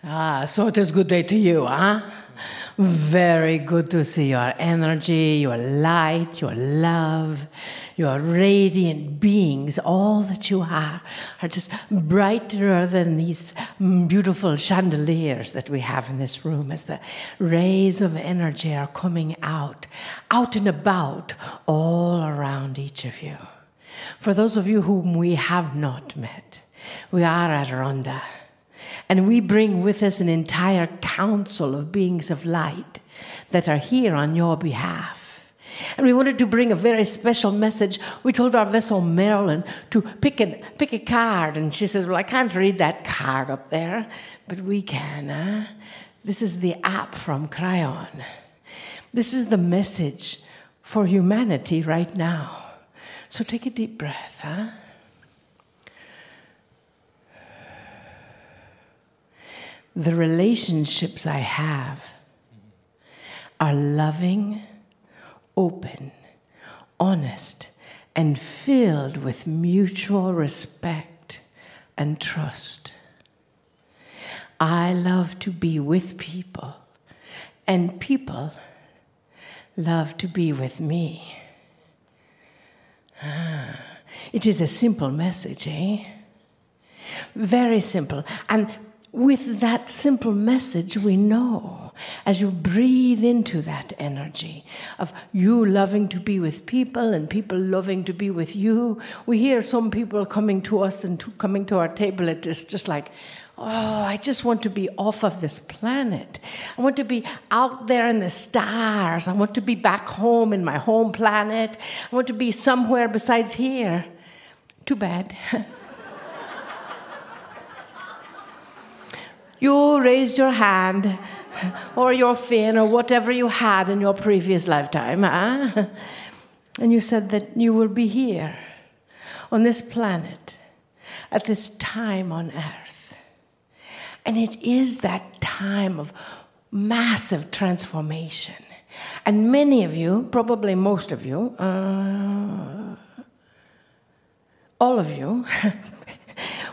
So it is good day to you, huh? Very good to see your energy, your light, your love, your radiant beings. All that you are just brighter than these beautiful chandeliers that we have in this room as the rays of energy are coming out and about all around each of you. For those of you whom we have not met, we are at Rhonda. And we bring with us an entire council of beings of light that are here on your behalf. And we wanted to bring a very special message. We told our vessel Marilyn to pick a card. And she says, well, I can't read that card up there. But we can. Huh? This is the app from Kryon. This is the message for humanity right now. So take a deep breath, huh? The relationships I have are loving, open, honest, and filled with mutual respect and trust. I love to be with people, and people love to be with me. It is a simple message, eh? Very simple. And with that simple message, we know, as you breathe into that energy of you loving to be with people and people loving to be with you, we hear some people coming to us and coming to our table. It is just like, oh, I just want to be off of this planet. I want to be out there in the stars. I want to be back home in my home planet. I want to be somewhere besides here. Too bad. You raised your hand or your fin or whatever you had in your previous lifetime, huh? And you said that you will be here on this planet at this time on Earth. And it is that time of massive transformation. And many of you, probably most of you, all of you,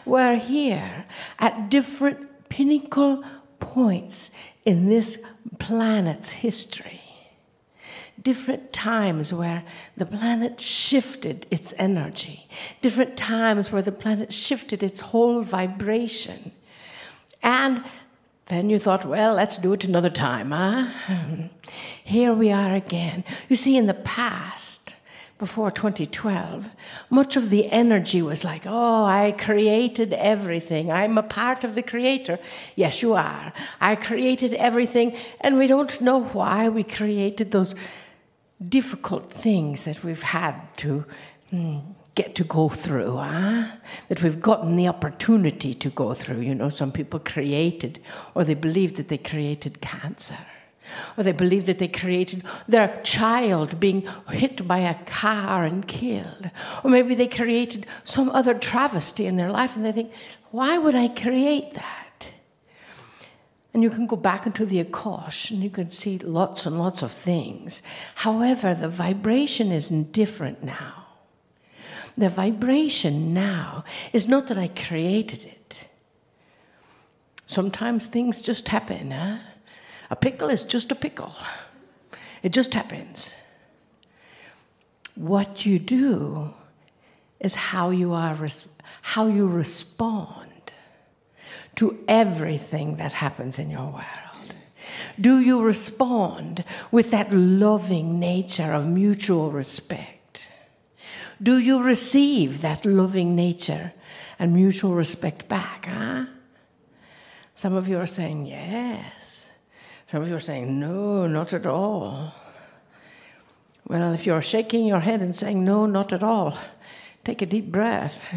were here at different pinnacle points in this planet's history. Different times where the planet shifted its energy. Different times where the planet shifted its whole vibration. And then you thought, well, let's do it another time, huh? Here we are again. You see, in the past, before 2012, much of the energy was like, oh, I created everything. I'm a part of the creator. Yes, you are. I created everything, and we don't know why we created those difficult things that we've had to get to go through, that we've gotten the opportunity to go through. You know, some people created, or they believed that they created cancer. Or they believe that they created their child being hit by a car and killed. Or maybe they created some other travesty in their life and they think, why would I create that? And you can go back into the Akash and you can see lots and lots of things. However, the vibration is different now. The vibration now is not that I created it. Sometimes things just happen, huh? A pickle is just a pickle. It just happens. What you do is how you respond to everything that happens in your world. Do you respond with that loving nature of mutual respect? Do you receive that loving nature and mutual respect back, huh? Some of you are saying yes. Some of you are saying, no, not at all. Well, if you're shaking your head and saying, no, not at all, take a deep breath.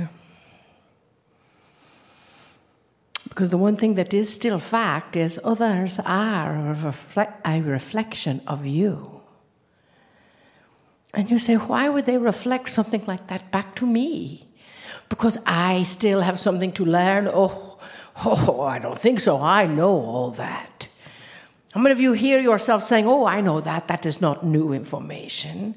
Because the one thing that is still fact is others are a reflection of you. And you say, why would they reflect something like that back to me? Because I still have something to learn? Oh, I don't think so. I know all that. How many of you hear yourself saying, oh, I know that. That is not new information.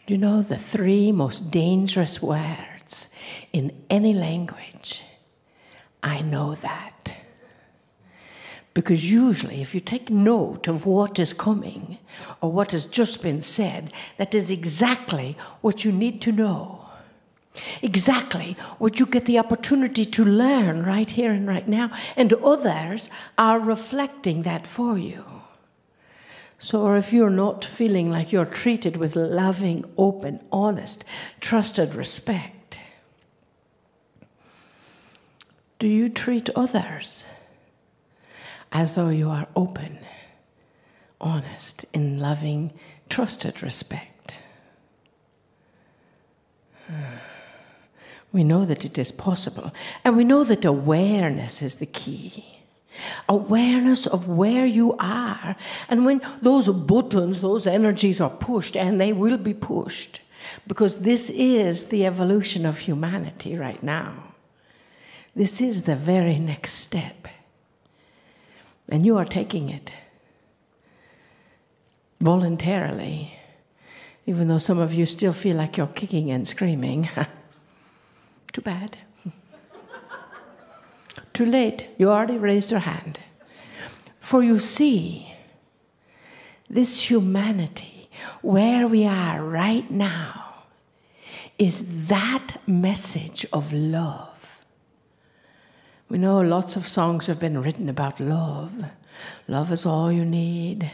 Do you know the 3 most dangerous words in any language? I know that. Because usually if you take note of what is coming or what has just been said, that is exactly what you need to know. Exactly what you get the opportunity to learn right here and right now. And others are reflecting that for you. So if you're not feeling like you're treated with loving, open, honest, trusted respect, do you treat others as though you are open, honest, in loving, trusted respect? We know that it is possible, and we know that awareness is the key. Awareness of where you are. And when those buttons, those energies are pushed, and they will be pushed, because this is the evolution of humanity right now. This is the very next step. And you are taking it voluntarily, even though some of you still feel like you're kicking and screaming. Too bad. Too late. You already raised your hand. For you see, this humanity, where we are right now, is that message of love. We know lots of songs have been written about love. Love is all you need.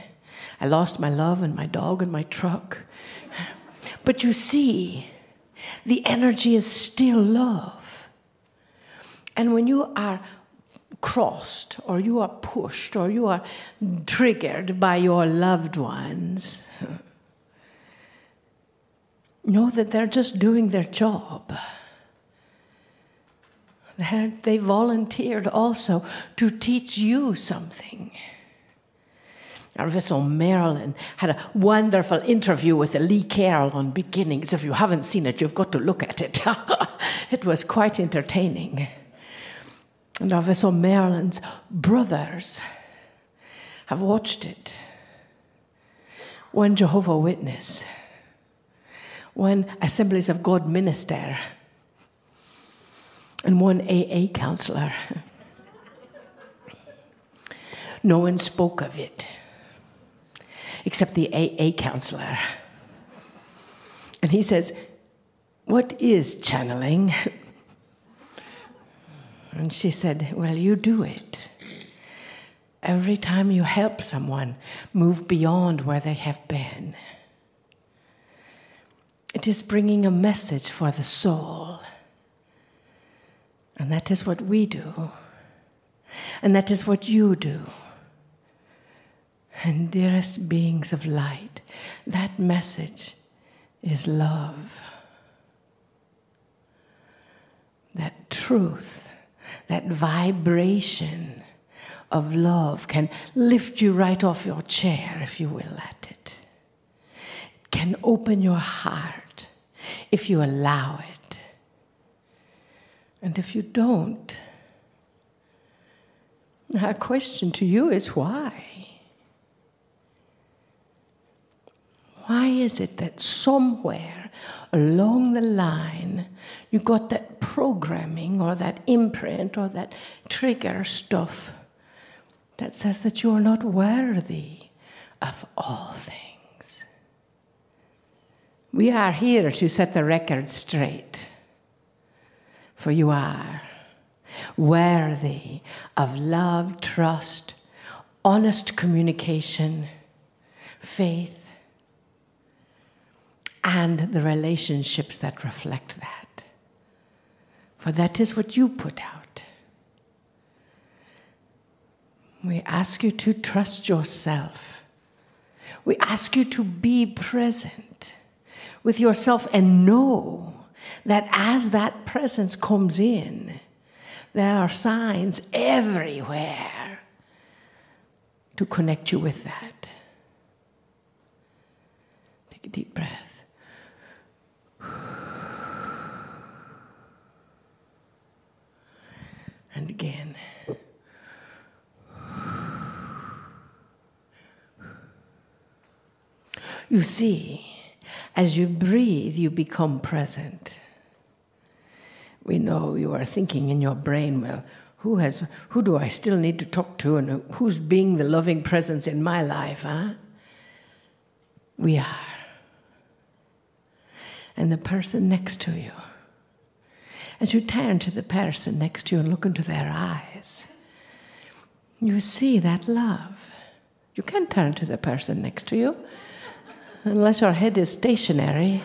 I lost my love and my dog and my truck. But you see, the energy is still love. And when you are crossed, or you are pushed, or you are triggered by your loved ones, know that they're just doing their job. They volunteered also to teach you something. Our vessel Marilyn had a wonderful interview with Lee Carroll on beginnings. If you haven't seen it, you've got to look at it. It was quite entertaining. And our vessel Marilyn's brothers have watched it. One Jehovah Witness, one Assemblies of God minister, and one AA counselor. No one spoke of it, except the AA counselor. And he says, "What is channeling?" And she said, "Well, you do it. Every time you help someone move beyond where they have been, it is bringing a message for the soul. And that is what we do. And that is what you do. And dearest beings of light, that message is love. That truth, that vibration of love can lift you right off your chair, if you will, let it. It can open your heart if you allow it. And if you don't, our question to you is why? Why is it that somewhere along the line you got that programming or that imprint or that trigger stuff that says that you're not worthy of all things? We are here to set the record straight. For you are worthy of love, trust, honest communication, faith, and the relationships that reflect that. For that is what you put out. We ask you to trust yourself. We ask you to be present with yourself and know that as that presence comes in, there are signs everywhere to connect you with that. Take a deep breath. And again. You see, as you breathe, you become present. We know you are thinking in your brain, well, Who do I still need to talk to, and who's being the loving presence in my life, huh? We are. And the person next to you, as you turn to the person next to you and look into their eyes, you see that love. You can't turn to the person next to you unless your head is stationary.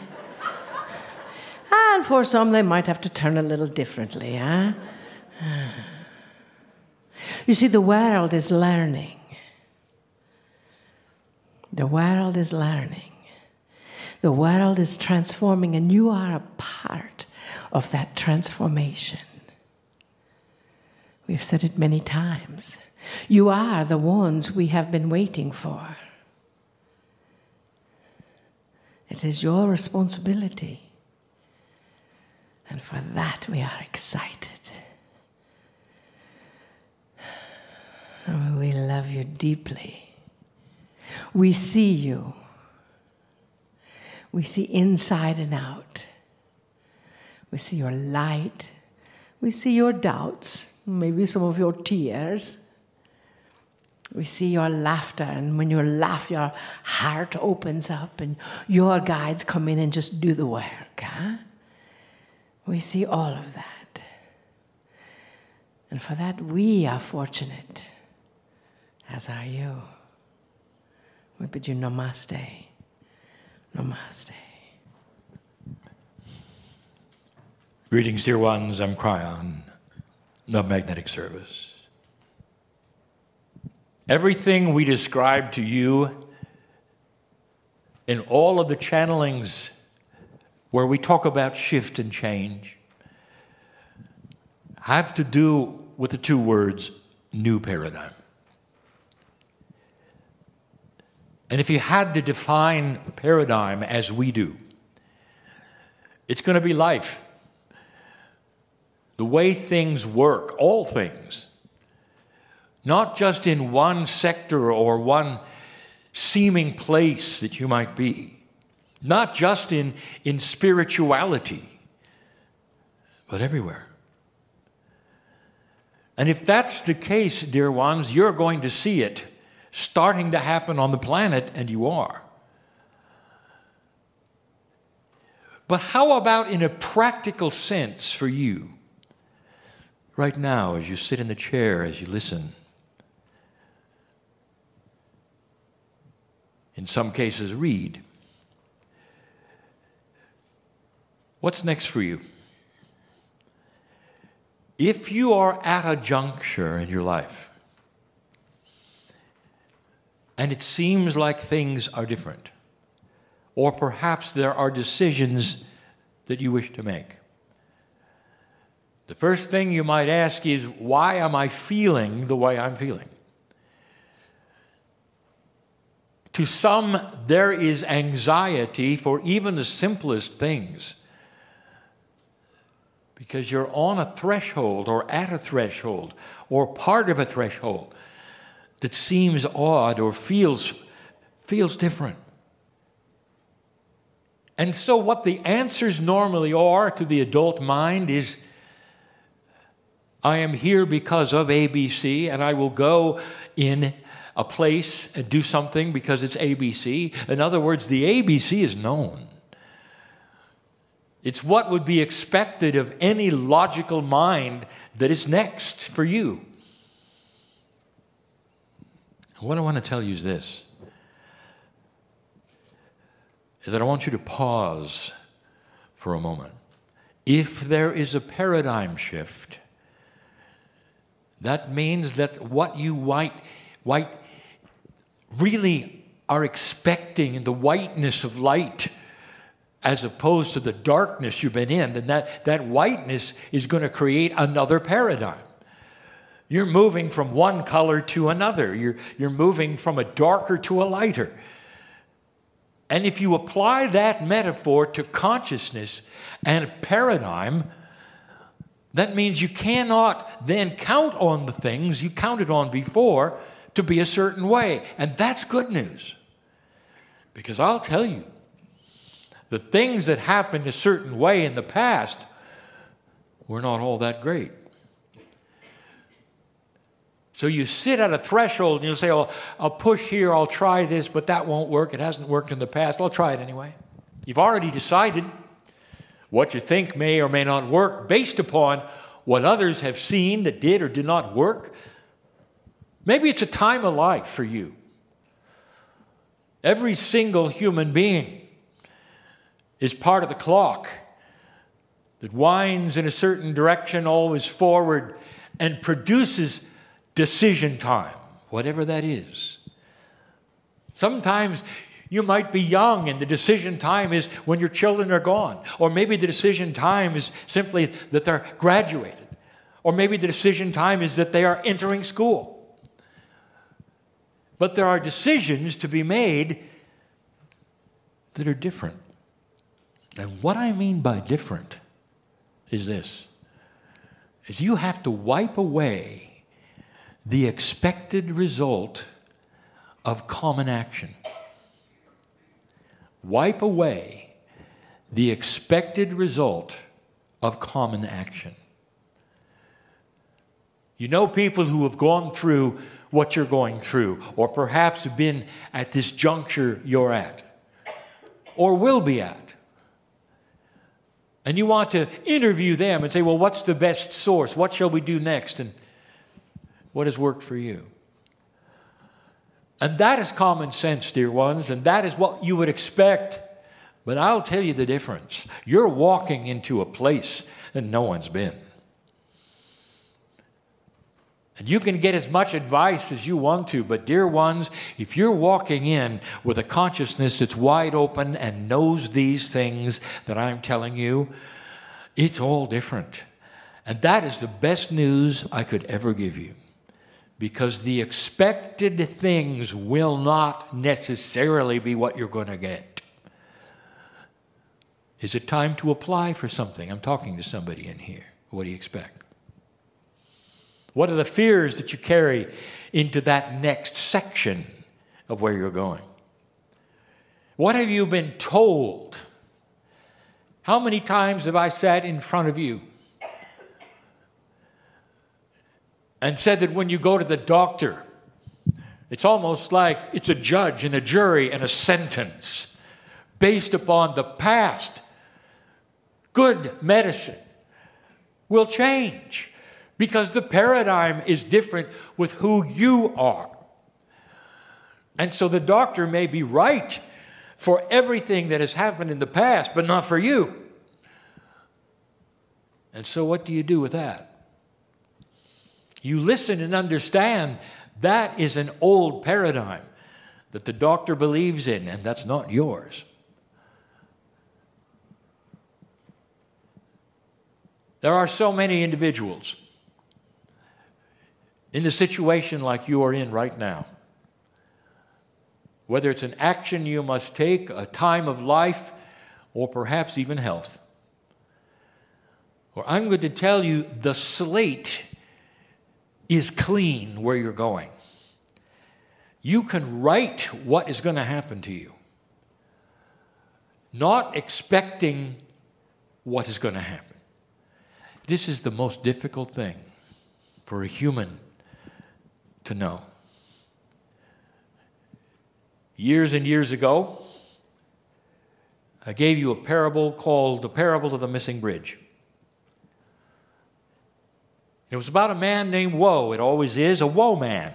And for some, they might have to turn a little differently, huh? You see, the world is learning. The world is learning. The world is transforming, and you are a part of that transformation. We've said it many times. You are the ones we have been waiting for. It is your responsibility. And for that we are excited. Oh, we love you deeply. We see you. We see inside and out. We see your light. We see your doubts, maybe some of your tears. We see your laughter, and when you laugh, your heart opens up and your guides come in and just do the work. Huh? We see all of that. And for that, we are fortunate, as are you. We bid you namaste. Namaste. Greetings, dear ones. I'm Kryon of Magnetic Service. Everything we describe to you in all of the channelings where we talk about shift and change have to do with the two words, new paradigm. And if you had to define paradigm as we do, it's going to be life. The way things work, all things. Not just in one sector or one seeming place that you might be. Not just in spirituality, but everywhere. And if that's the case, dear ones, you're going to see it starting to happen on the planet, and you are. But how about in a practical sense for you? Right now, as you sit in the chair, as you listen. In some cases, read. What's next for you? If you are at a juncture in your life, and it seems like things are different, or perhaps there are decisions that you wish to make, the first thing you might ask is, why am I feeling the way I'm feeling? To some, there is anxiety for even the simplest things because you're on a threshold or at a threshold or part of a threshold that seems odd or feels different. And so what the answers normally are to the adult mind is, I am here because of ABC, and I will go in a place and do something because it's ABC. In other words, the ABC is known. It's what would be expected of any logical mind that is next for you. What I want to tell you is this, is that I want you to pause for a moment. If there is a paradigm shift, that means that what you really are expecting in the whiteness of light as opposed to the darkness you've been in, then that whiteness is going to create another paradigm. You're moving from one color to another. You're moving from a darker to a lighter. And if you apply that metaphor to consciousness and a paradigm, that means you cannot then count on the things you counted on before to be a certain way. And that's good news. Because I'll tell you, the things that happened a certain way in the past were not all that great. So you sit at a threshold and you'll say, oh, I'll push here, I'll try this, but that won't work. It hasn't worked in the past. I'll try it anyway. You've already decided what you think may or may not work based upon what others have seen that did or did not work. Maybe it's a time of life for you. Every single human being is part of the clock that winds in a certain direction, always forward, and produces decision time, whatever that is. Sometimes you might be young and the decision time is when your children are gone. Or maybe the decision time is simply that they're graduated. Or maybe the decision time is that they are entering school. But there are decisions to be made that are different. And what I mean by different is this, is you have to wipe away the expected result of common action. Wipe away the expected result of common action. You know people who have gone through what you're going through, or perhaps have been at this juncture you're at, or will be at. And you want to interview them and say, well, what's the best source? What shall we do next? And what has worked for you? And that is common sense, dear ones, and that is what you would expect. But I'll tell you the difference. You're walking into a place that no one's been. And you can get as much advice as you want to, but dear ones, if you're walking in with a consciousness that's wide open and knows these things that I'm telling you, it's all different. And that is the best news I could ever give you. Because the expected things will not necessarily be what you're going to get. Is it time to apply for something? I'm talking to somebody in here. What do you expect? What are the fears that you carry into that next section of where you're going? What have you been told? How many times have I sat in front of you and said that when you go to the doctor, it's almost like it's a judge and a jury and a sentence based upon the past. Good medicine will change because the paradigm is different with who you are. And so the doctor may be right for everything that has happened in the past, but not for you. And so what do you do with that? You listen and understand that is an old paradigm that the doctor believes in, and that's not yours. There are so many individuals in a situation like you are in right now, whether it's an action you must take, a time of life, or perhaps even health. Or I'm going to tell you the slate is clean where you're going. You can write what is going to happen to you, not expecting what is going to happen. This is the most difficult thing for a human to know. Years and years ago, I gave you a parable called the Parable of the Missing Bridge. It was about a man named Woe. It always is, a woe man.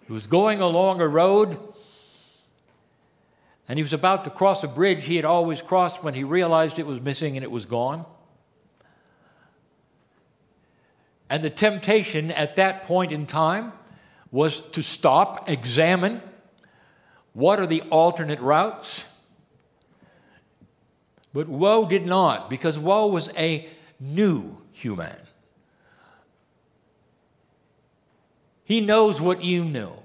He was going along a road, and he was about to cross a bridge he had always crossed when he realized it was missing and it was gone. And the temptation at that point in time was to stop, examine, what are the alternate routes? But Woe did not, because Woe was a new human. He knows what you know.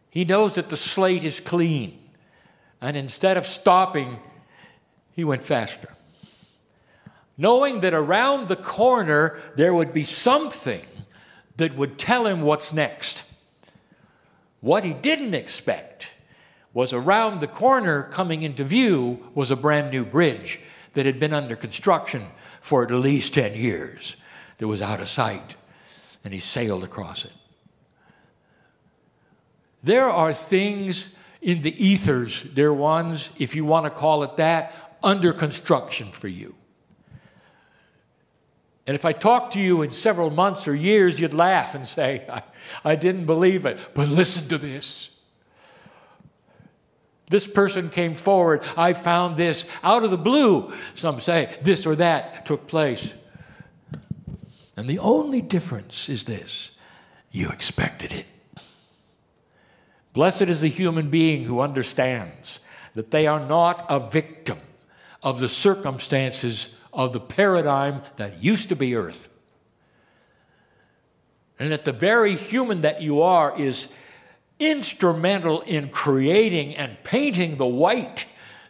He knows that the slate is clean. And instead of stopping, he went faster. Knowing that around the corner there would be something that would tell him what's next. What he didn't expect was around the corner coming into view was a brand new bridge that had been under construction for at least 10 years. that was out of sight, and he sailed across it. There are things in the ethers, dear ones, if you want to call it that, under construction for you. And if I talk to you in several months or years, you'd laugh and say, I didn't believe it. But listen to this. This person came forward. I found this out of the blue. Some say this or that took place. And the only difference is this: you expected it. Blessed is the human being who understands that they are not a victim of the circumstances of the paradigm that used to be earth. And that the very human that you are is instrumental in creating and painting the white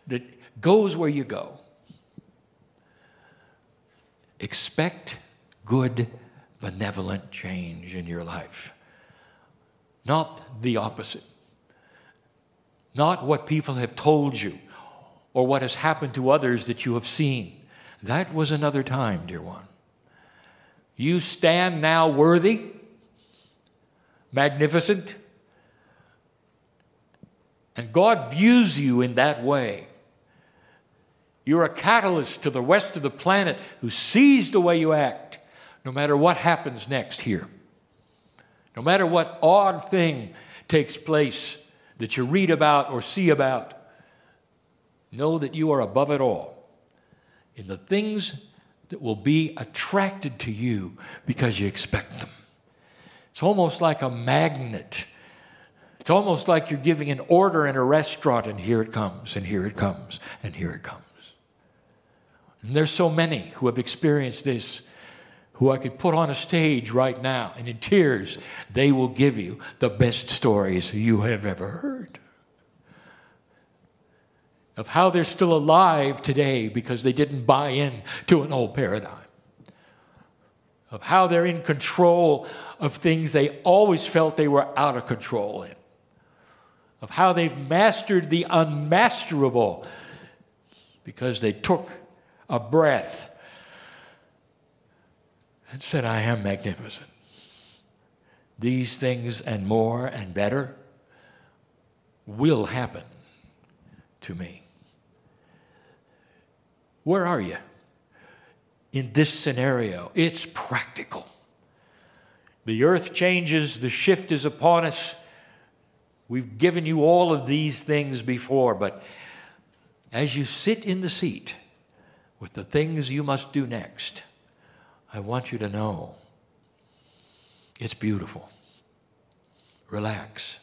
that goes where you go. Expect good, benevolent change in your life. Not the opposite. Not what people have told you or what has happened to others that you have seen. That was another time, dear one. You stand now worthy, magnificent, and God views you in that way. You're a catalyst to the rest of the planet who sees the way you act, no matter what happens next here. No matter what odd thing takes place that you read about or see about, know that you are above it all in the things that will be attracted to you because you expect them. It's almost like a magnet. It's almost like you're giving an order in a restaurant, and here it comes, and here it comes, and here it comes. And there's so many who have experienced this, who I could put on a stage right now, and in tears, they will give you the best stories you have ever heard. Of how they're still alive today because they didn't buy in to an old paradigm. Of how they're in control of things they always felt they were out of control in. Of how they've mastered the unmasterable because they took a breath and said, I am magnificent. These things and more and better will happen to me. Where are you in this scenario? It's practical. The earth changes, the shift is upon us. We've given you all of these things before, but as you sit in the seat with the things you must do next, I want you to know it's beautiful. Relax.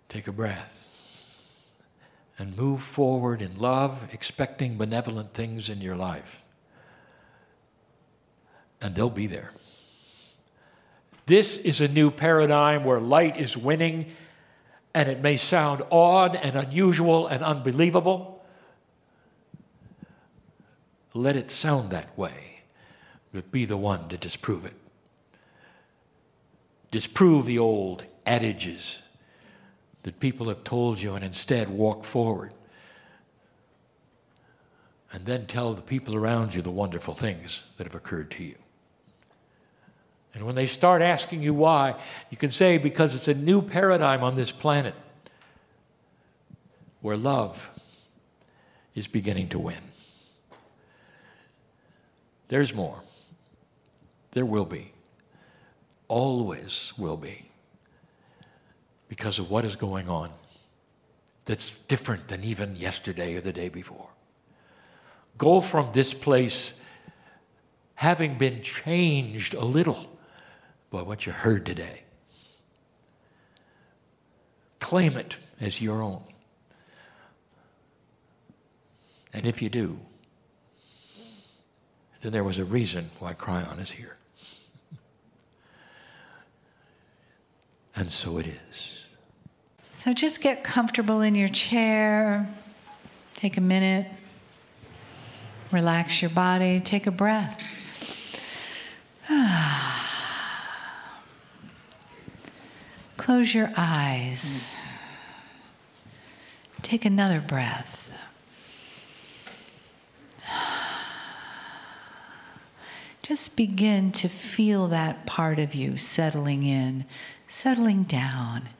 Take a breath. And move forward in love, expecting benevolent things in your life. And they'll be there. This is a new paradigm where light is winning, and it may sound odd and unusual and unbelievable. Let it sound that way, but be the one to disprove it. Disprove the old adages that people have told you, and instead walk forward. And then tell the people around you the wonderful things that have occurred to you. And when they start asking you why, you can say, because it's a new paradigm on this planet where love is beginning to win. There's more. There will be. Always will be. Because of what is going on that's different than even yesterday or the day before. Go from this place having been changed a little by what you heard today. Claim it as your own. And if you do, then there was a reason why Kryon is here. And so it is. So just get comfortable in your chair. Take a minute. Relax your body. Take a breath. Close your eyes. Take another breath. just begin to feel that part of you settling in, settling down,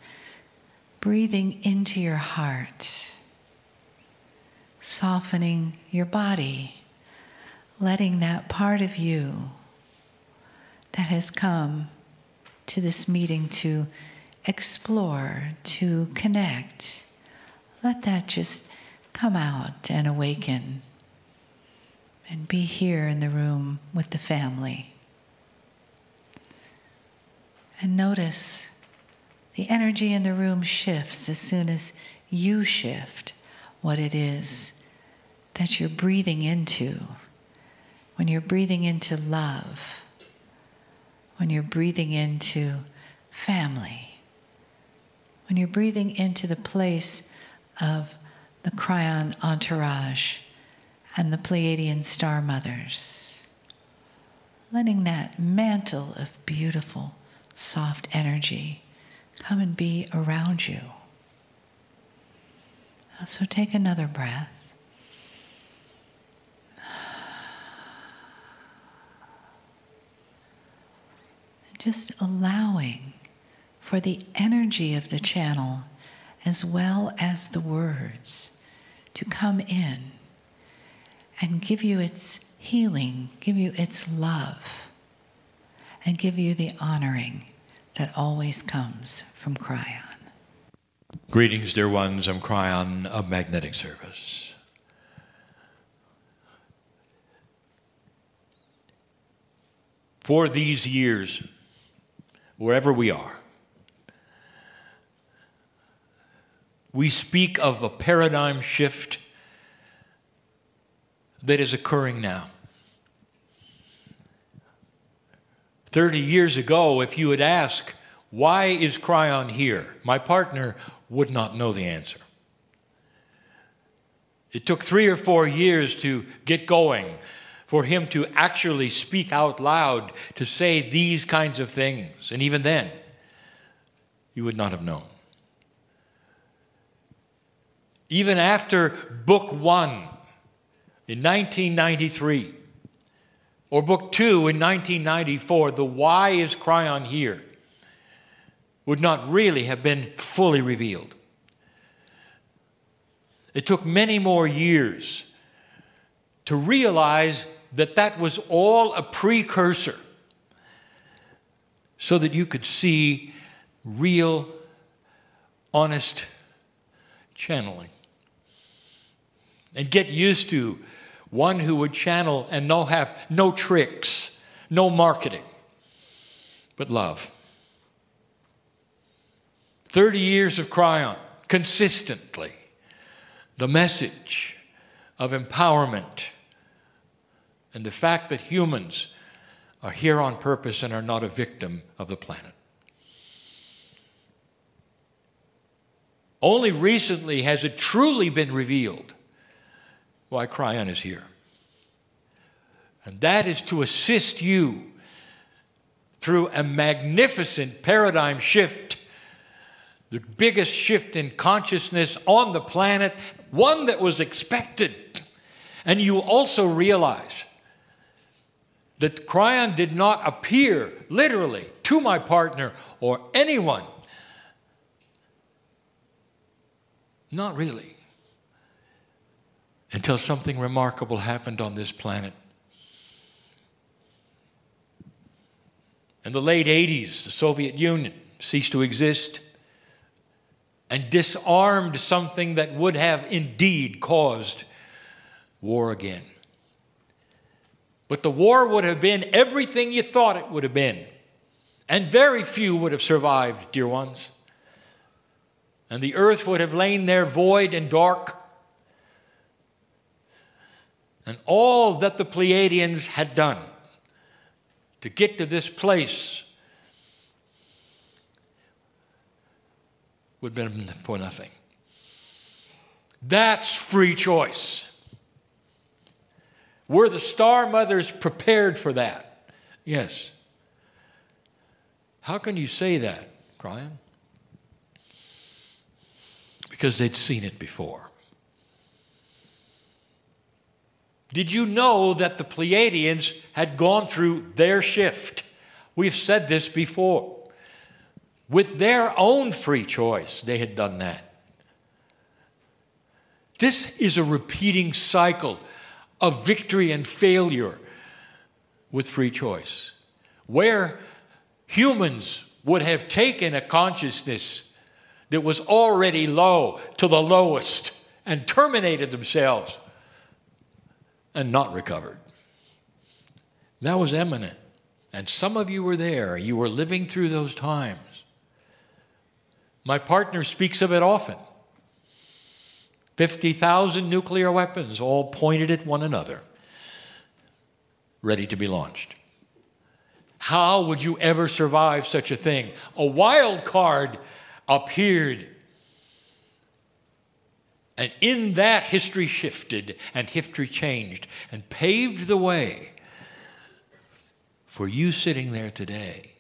breathing into your heart, softening your body, letting that part of you that has come to this meeting to explore, to connect, let that just come out and awaken and be here in the room with the family. And notice the energy in the room shifts as soon as you shift what it is that you're breathing into. When you're breathing into love, when you're breathing into family, when you're breathing into the place of the Kryon entourage and the Pleiadian star mothers, letting that mantle of beautiful, soft energy come and be around you. So take another breath. Just allowing for the energy of the channel as well as the words to come in and give you its healing, give you its love, and give you the honoring that always comes from Kryon. Greetings, dear ones. I'm Kryon of Magnetic Service. For these years, wherever we are, we speak of a paradigm shift that is occurring now. 30 years ago, if you had asked, why is Kryon here? My partner would not know the answer. It took 3 or 4 years to get going, for him to actually speak out loud, to say these kinds of things. And even then, you would not have known. Even after book 1 in 1993, or book 2 in 1994, the why is Kryon here would not really have been fully revealed. It took many more years to realize that that was all a precursor so that you could see real, honest channeling. And get used to one who would channel and have no tricks, no marketing, but love. 30 years of Kryon, consistently, the message of empowerment and the fact that humans are here on purpose and are not a victim of the planet. Only recently has it truly been revealed why Kryon is here. And that is to assist you through a magnificent paradigm shift, the biggest shift in consciousness on the planet, one that was expected. And you also realize that Kryon did not appear literally to my partner or anyone. Not really. Until something remarkable happened on this planet. In the late 80s, the Soviet Union ceased to exist and disarmed something that would have indeed caused war again. But the war would have been everything you thought it would have been. And very few would have survived, dear ones. And the earth would have lain there void and dark. And all that the Pleiadians had done to get to this place would have been for nothing. That's free choice. Were the star mothers prepared for that? Yes. How can you say that, Kryon? Because they'd seen it before. Did you know that the Pleiadians had gone through their shift? We've said this before. With their own free choice, they had done that. This is a repeating cycle of victory and failure with free choice, where humans would have taken a consciousness that was already low to the lowest and terminated themselves and not recovered. That was imminent. And some of you were there. You were living through those times. My partner speaks of it often. 50,000 nuclear weapons all pointed at one another, ready to be launched. How would you ever survive such a thing? A wild card appeared. And in that, history shifted and history changed and paved the way for you sitting there today.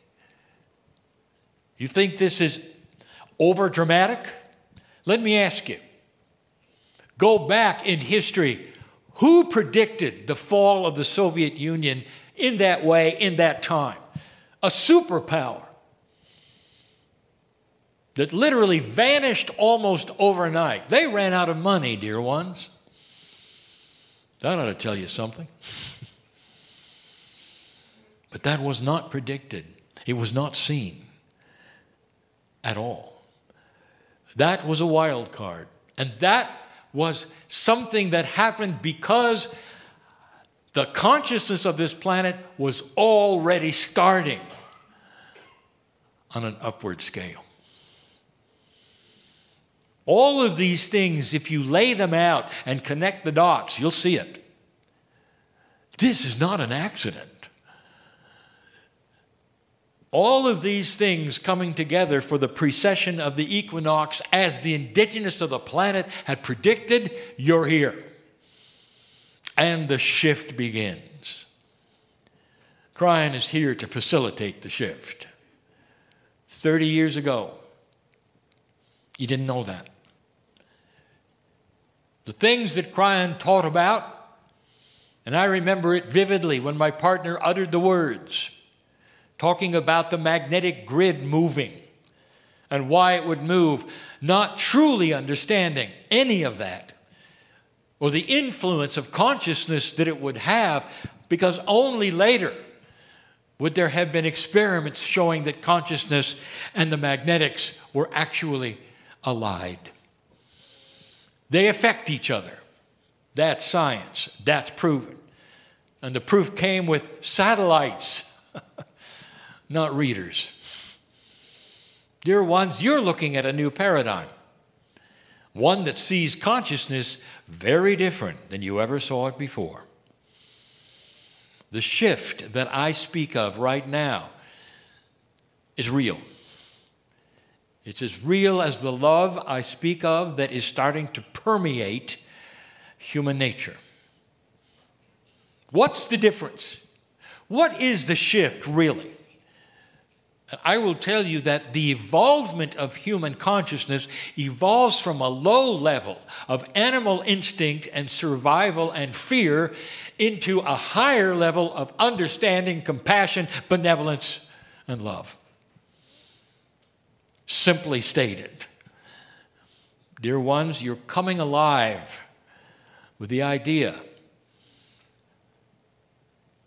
You think this is over dramatic? Let me ask you. Go back in history. Who predicted the fall of the Soviet Union in that way, in that time? A superpower that literally vanished almost overnight. They ran out of money, dear ones. That ought to tell you something. But that was not predicted. It was not seen at all. That was a wild card. And that was something that happened because the consciousness of this planet was already starting on an upward scale. All of these things, if you lay them out and connect the dots, you'll see it. This is not an accident. All of these things coming together for the precession of the equinox as the indigenous of the planet had predicted, you're here. And the shift begins. Kryon is here to facilitate the shift. 30 years ago, you didn't know that. The things that Kryon taught about, and I remember it vividly when my partner uttered the words, talking about the magnetic grid moving and why it would move, not truly understanding any of that or the influence of consciousness that it would have, because only later would there have been experiments showing that consciousness and the magnetics were actually allied. They affect each other. That's science. That's proven. And the proof came with satellites, not readers. Dear ones, you're looking at a new paradigm. One that sees consciousness very different than you ever saw it before. The shift that I speak of right now is real. It's as real as the love I speak of that is starting to permeate human nature. What's the difference? What is the shift really? I will tell you that the evolvement of human consciousness evolves from a low level of animal instinct and survival and fear into a higher level of understanding, compassion, benevolence, and love. Simply stated, dear ones, you're coming alive with the idea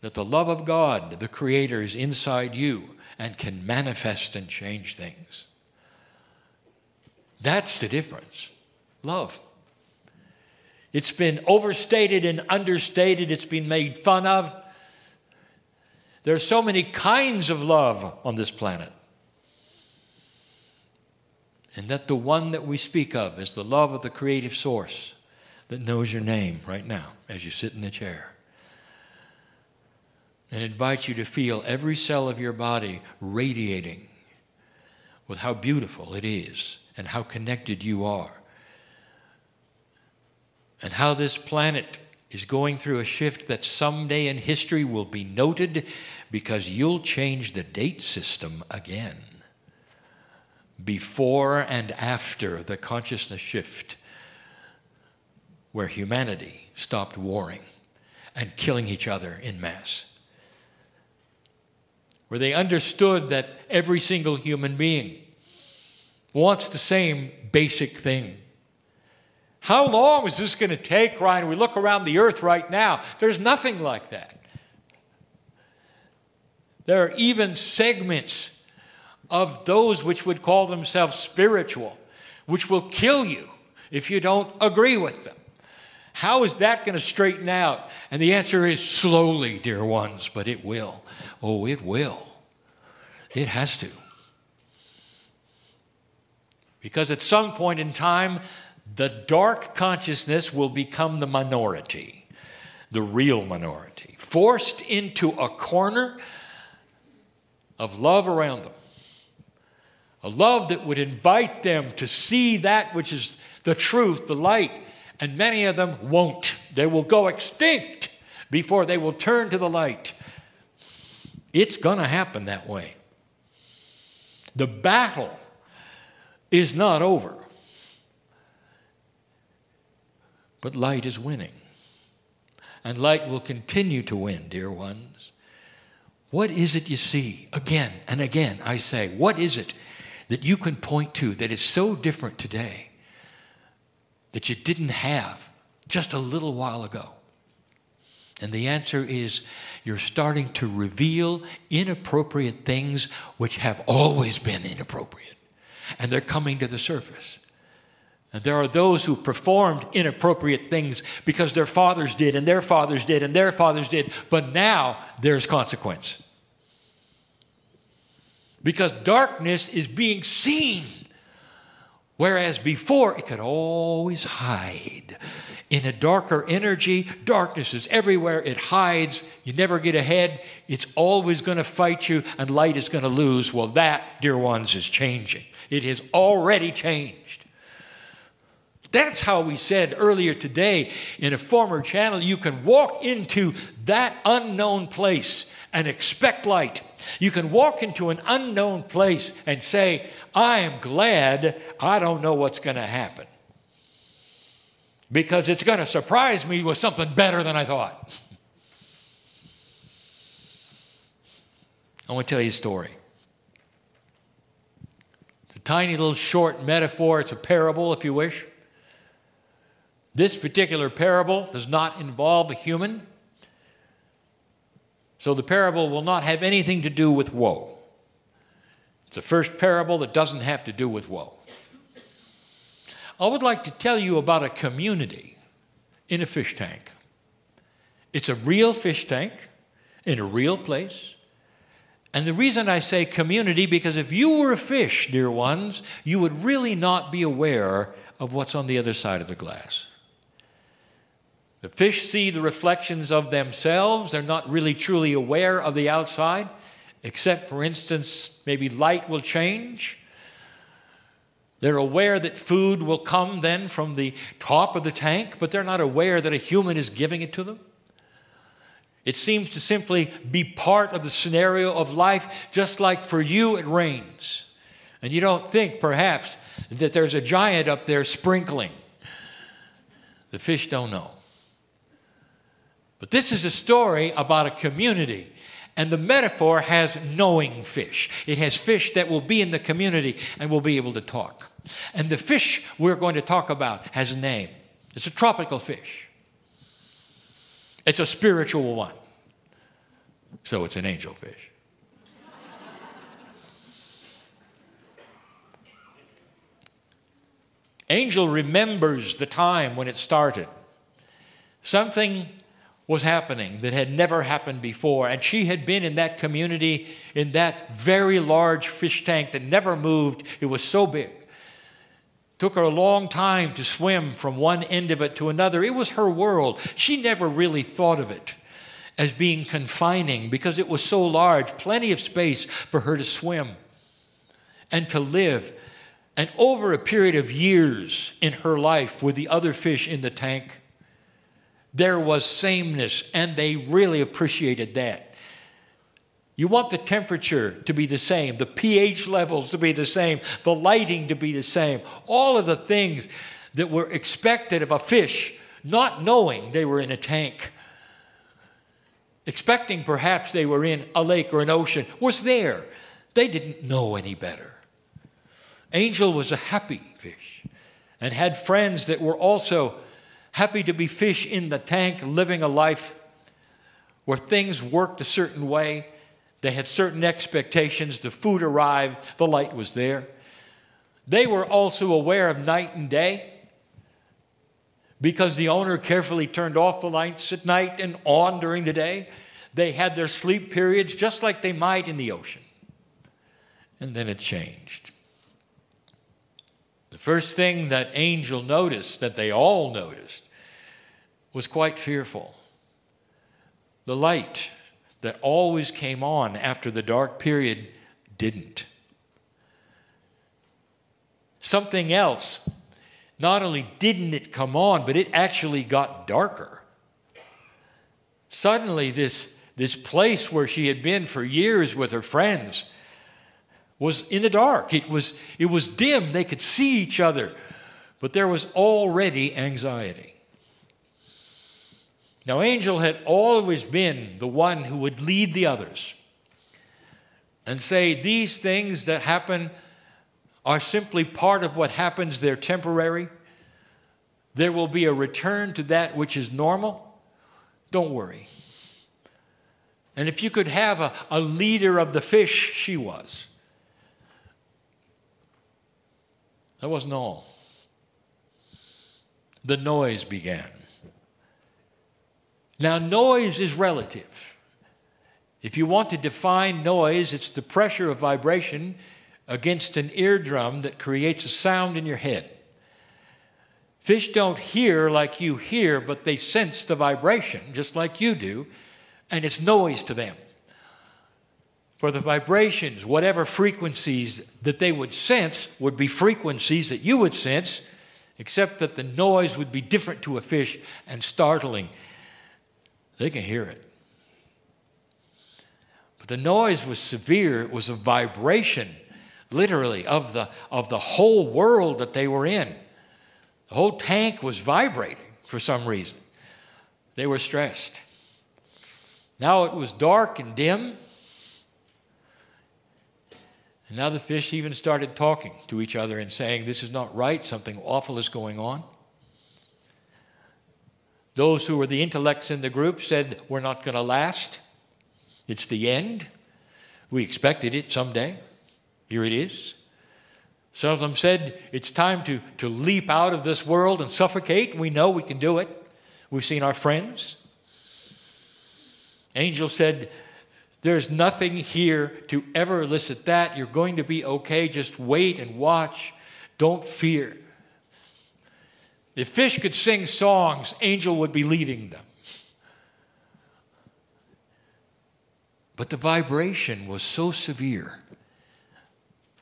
that the love of God, the Creator, is inside you and can manifest and change things. That's the difference. Love. It's been overstated and understated. It's been made fun of. There are so many kinds of love on this planet. And that the one that we speak of is the love of the creative source that knows your name right now as you sit in the chair. And invites you to feel every cell of your body radiating with how beautiful it is and how connected you are. And how this planet is going through a shift that someday in history will be noted because you'll change the date system again. Before and after the consciousness shift where humanity stopped warring and killing each other en masse. Where they understood that every single human being wants the same basic thing. How long is this going to take, Ryan? We look around the earth right now. There's nothing like that. There are even segments of those which would call themselves spiritual, which will kill you if you don't agree with them. How is that going to straighten out? And the answer is slowly, dear ones, but it will. Oh, it will. It has to. Because at some point in time, the dark consciousness will become the minority, the real minority, forced into a corner of love around them. A love that would invite them to see that which is the truth, the light. And many of them won't. They will go extinct before they will turn to the light. It's going to happen that way. The battle is not over. But light is winning. And light will continue to win, dear ones. What is it you see? Again and again, I say, what is it that you can point to that is so different today that you didn't have just a little while ago? And the answer is you're starting to reveal inappropriate things which have always been inappropriate. And they're coming to the surface. And there are those who performed inappropriate things because their fathers did, and their fathers did, and their fathers did. But now there's consequence. Because darkness is being seen. Whereas before it could always hide. In a darker energy, darkness is everywhere. It hides. You never get ahead. It's always going to fight you, and light is going to lose. Well, that, dear ones, is changing. It has already changed. That's how we said earlier today in a former channel, you can walk into that unknown place and expect light. You can walk into an unknown place and say, I am glad I don't know what's going to happen. Because it's going to surprise me with something better than I thought. I want to tell you a story. It's a tiny little short metaphor. It's a parable, if you wish. This particular parable does not involve a human. So the parable will not have anything to do with woe. It's the first parable that doesn't have to do with woe. I would like to tell you about a community in a fish tank. It's a real fish tank in a real place. And the reason I say community, because if you were a fish, dear ones, you would really not be aware of what's on the other side of the glass. The fish see the reflections of themselves. They're not really truly aware of the outside, except, for instance, maybe light will change. They're aware that food will come then from the top of the tank, but they're not aware that a human is giving it to them. It seems to simply be part of the scenario of life, just like for you it rains. And you don't think, perhaps, that there's a giant up there sprinkling. The fish don't know. But this is a story about a community. And the metaphor has knowing fish. It has fish that will be in the community and will be able to talk. And the fish we're going to talk about has a name. It's a tropical fish. It's a spiritual one. So it's an angelfish. Angel remembers the time when it started. Something was happening that had never happened before. And she had been in that community, in that very large fish tank that never moved. It was so big. It took her a long time to swim from one end of it to another. It was her world. She never really thought of it as being confining because it was so large, plenty of space for her to swim and to live. And over a period of years in her life with the other fish in the tank, there was sameness, and they really appreciated that. You want the temperature to be the same, the pH levels to be the same, the lighting to be the same, all of the things that were expected of a fish, not knowing they were in a tank. expecting perhaps they were in a lake or an ocean, was there. They didn't know any better. Angel was a happy fish and had friends that were also happy to be fish in the tank, living a life where things worked a certain way. They had certain expectations. The food arrived. The light was there. They were also aware of night and day because the owner carefully turned off the lights at night and on during the day. They had their sleep periods just like they might in the ocean. And then it changed. The first thing that Angel noticed, that they all noticed, was quite fearful. The light that always came on after the dark period didn't. Something else, not only didn't it come on, but it actually got darker. Suddenly this place where she had been for years with her friends was in the dark. It was dim. They could see each other, but there was already anxiety. Now, Angel had always been the one who would lead the others and say, these things that happen are simply part of what happens. They're temporary. There will be a return to that which is normal. Don't worry. And if you could have a leader of the fish, she was. That wasn't all. The noise began. Now, noise is relative. If you want to define noise, it's the pressure of vibration against an eardrum that creates a sound in your head. Fish don't hear like you hear, but they sense the vibration just like you do, and it's noise to them. For the vibrations, whatever frequencies that they would sense would be frequencies that you would sense, except that the noise would be different to a fish and startling. They can hear it. But the noise was severe. It was a vibration, literally, of the whole world that they were in. The whole tank was vibrating for some reason. They were stressed. Now it was dark and dim. And now the fish even started talking to each other and saying, this is not right, something awful is going on. Those who were the intellects in the group said, we're not going to last. It's the end. We expected it someday. Here it is. Some of them said, it's time to leap out of this world and suffocate. We know we can do it. We've seen our friends. Angel said, there's nothing here to ever elicit that. You're going to be okay. Just wait and watch. Don't fear. If fish could sing songs, Angel would be leading them. But the vibration was so severe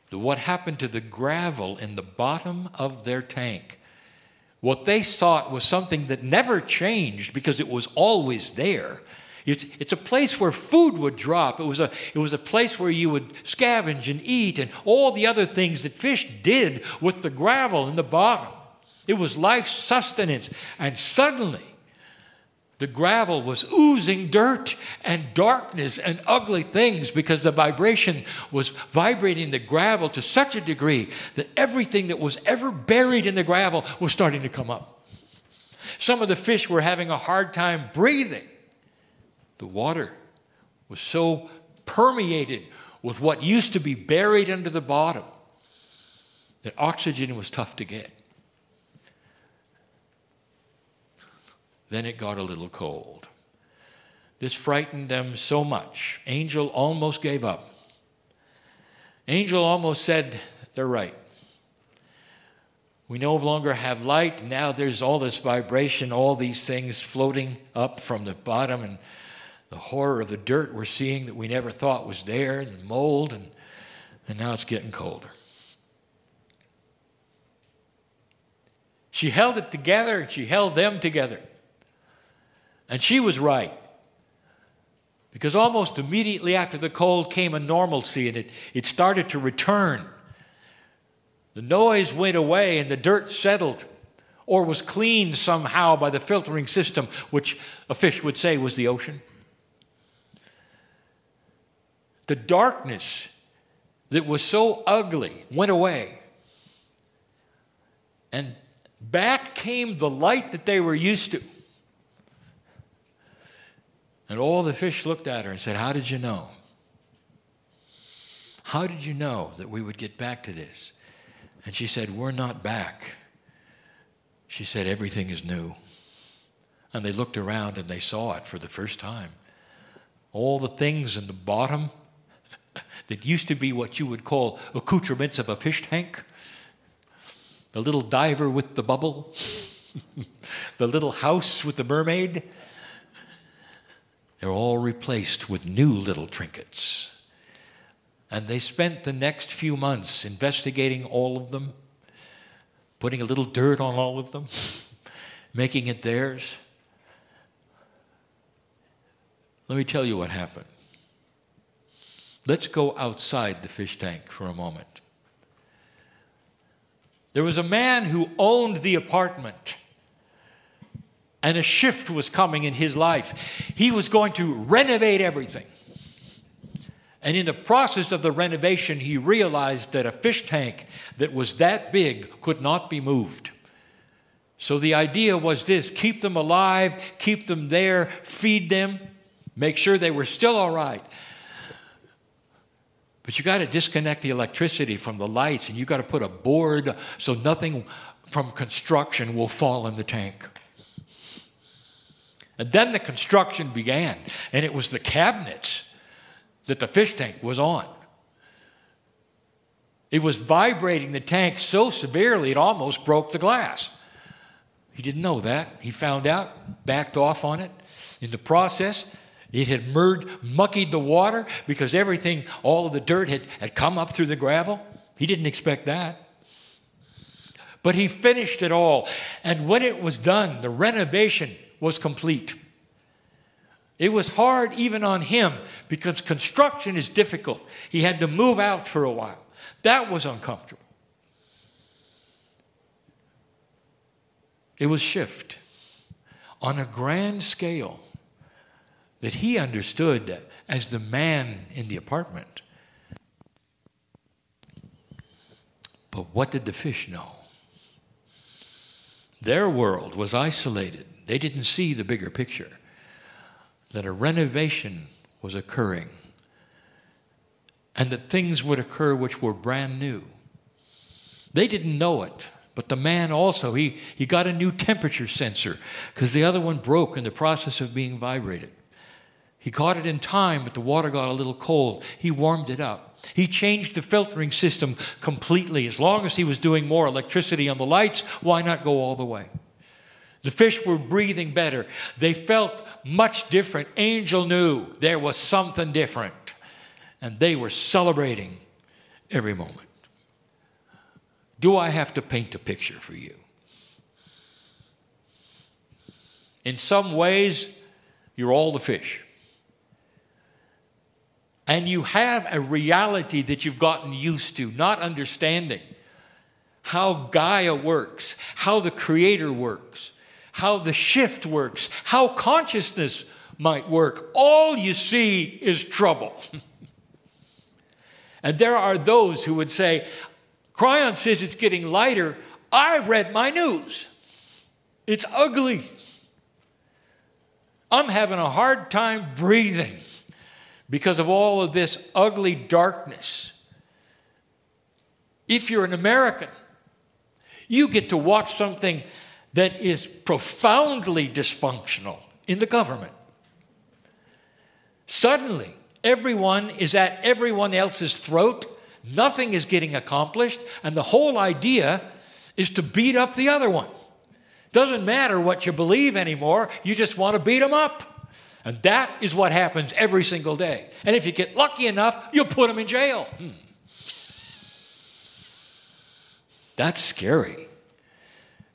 that what happened to the gravel in the bottom of their tank, what they thought was something that never changed because it was always there. It's a place where food would drop. It was a place where you would scavenge and eat and all the other things that fish did with the gravel in the bottom. It was life sustenance. And suddenly, the gravel was oozing dirt and darkness and ugly things because the vibration was vibrating the gravel to such a degree that everything that was ever buried in the gravel was starting to come up. Some of the fish were having a hard time breathing. The water was so permeated with what used to be buried under the bottom that oxygen was tough to get. Then it got a little cold. This frightened them so much. Angel almost gave up. Angel almost said, they're right. We no longer have light. Now there's all this vibration, all these things floating up from the bottom, and the horror of the dirt we're seeing that we never thought was there, and mold, and now it's getting colder. She held it together, and she held them together. And she was right. Because almost immediately after the cold came a normalcy, and it started to return. The noise went away and the dirt settled or was cleaned somehow by the filtering system, which a fish would say was the ocean. the darkness that was so ugly went away. And back came the light that they were used to. And all the fish looked at her and said, "How did you know? How did you know that we would get back to this?" And she said, "We're not back." She said, "Everything is new." And they looked around and they saw it for the first time. All the things in the bottom that used to be what you would call accoutrements of a fish tank, the little diver with the bubble, the little house with the mermaid, they're all replaced with new little trinkets. And they spent the next few months investigating all of them, putting a little dirt on all of them, making it theirs. Let me tell you what happened. Let's go outside the fish tank for a moment. There was a man who owned the apartment, and a shift was coming in his life. He was going to renovate everything. And in the process of the renovation, he realized that a fish tank that was that big could not be moved. So the idea was this: keep them alive, keep them there, feed them, make sure they were still all right. But you got to disconnect the electricity from the lights, and you got to put a board so nothing from construction will fall in the tank. And then the construction began, and it was the cabinets that the fish tank was on. It was vibrating the tank so severely it almost broke the glass. He didn't know that. He found out, backed off on it. In the process, it had muckied the water because everything, all of the dirt had come up through the gravel. He didn't expect that. But he finished it all. And when it was done, the renovation was complete. It was hard even on him because construction is difficult. He had to move out for a while. That was uncomfortable. It was shift on a grand scale that he understood as the man in the apartment. But what did the fish know? Their world was isolated. They didn't see the bigger picture, that a renovation was occurring and that things would occur which were brand new. They didn't know it, but the man also, he got a new temperature sensor because the other one broke in the process of being vibrated. He caught it in time, but the water got a little cold. He warmed it up. He changed the filtering system completely. As long as he was doing more electricity on the lights, why not go all the way? The fish were breathing better. They felt much different. Angel knew there was something different. And they were celebrating every moment. Do I have to paint a picture for you? In some ways, you're all the fish. And you have a reality that you've gotten used to, not understanding how Gaia works, how the Creator works, how the shift works, how consciousness might work. All you see is trouble. And there are those who would say, Kryon says it's getting lighter. I read my news. It's ugly. I'm having a hard time breathing because of all of this ugly darkness. If you're an American, you get to watch something that is profoundly dysfunctional in the government. Suddenly, everyone is at everyone else's throat. Nothing is getting accomplished. And the whole idea is to beat up the other one. Doesn't matter what you believe anymore. You just want to beat them up. And that is what happens every single day. And if you get lucky enough, you'll put them in jail. That's scary.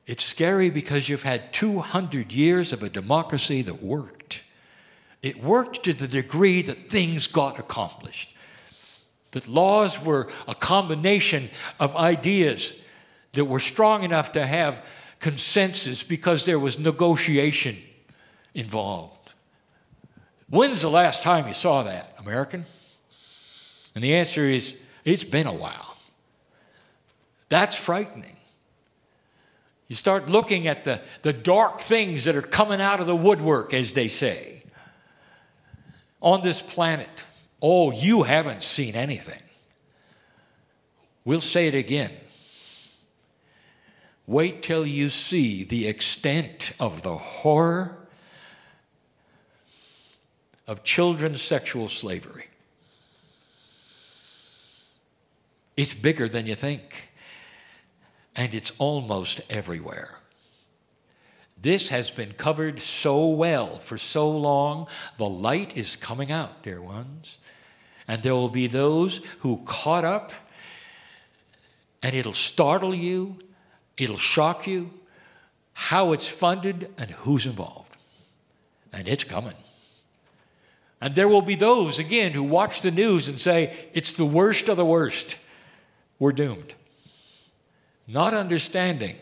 It's scary because you've had 200 years of a democracy that worked. It worked to the degree that things got accomplished. That laws were a combination of ideas that were strong enough to have consensus because there was negotiation involved. When's the last time you saw that, American? And the answer is, it's been a while. That's frightening. You start looking at the dark things that are coming out of the woodwork, as they say, on this planet. Oh, you haven't seen anything. We'll say it again. Wait till you see the extent of the horror of children's sexual slavery. It's bigger than you think, and it's almost everywhere. This has been covered so well for so long. The light is coming out, dear ones, and there will be those who caught up, and it'll startle you, it'll shock you, how it's funded and who's involved. And it's coming. And there will be those, again, who watch the news and say, it's the worst of the worst. We're doomed. Not understanding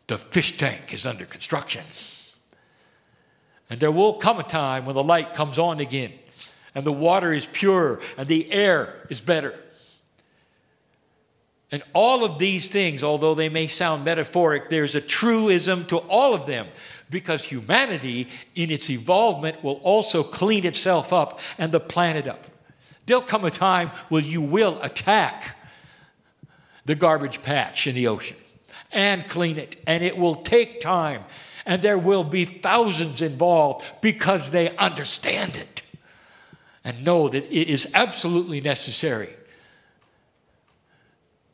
the fish tank is under construction. And there will come a time when the light comes on again, and the water is pure, and the air is better. And all of these things, although they may sound metaphoric, there's a truism to all of them, because humanity, in its evolvement, will also clean itself up and the planet up. There'll come a time when you will attack the garbage patch in the ocean and clean it, and it will take time, and there will be thousands involved because they understand it and know that it is absolutely necessary.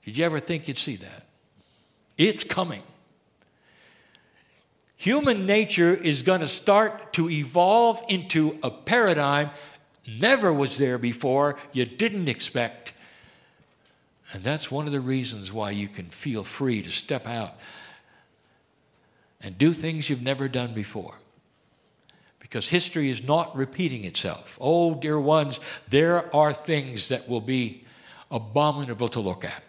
Did you ever think you'd see that? It's coming. Human nature is going to start to evolve into a paradigm never was there before, you didn't expect. And that's one of the reasons why you can feel free to step out and do things you've never done before. Because history is not repeating itself. Oh, dear ones, there are things that will be abominable to look at.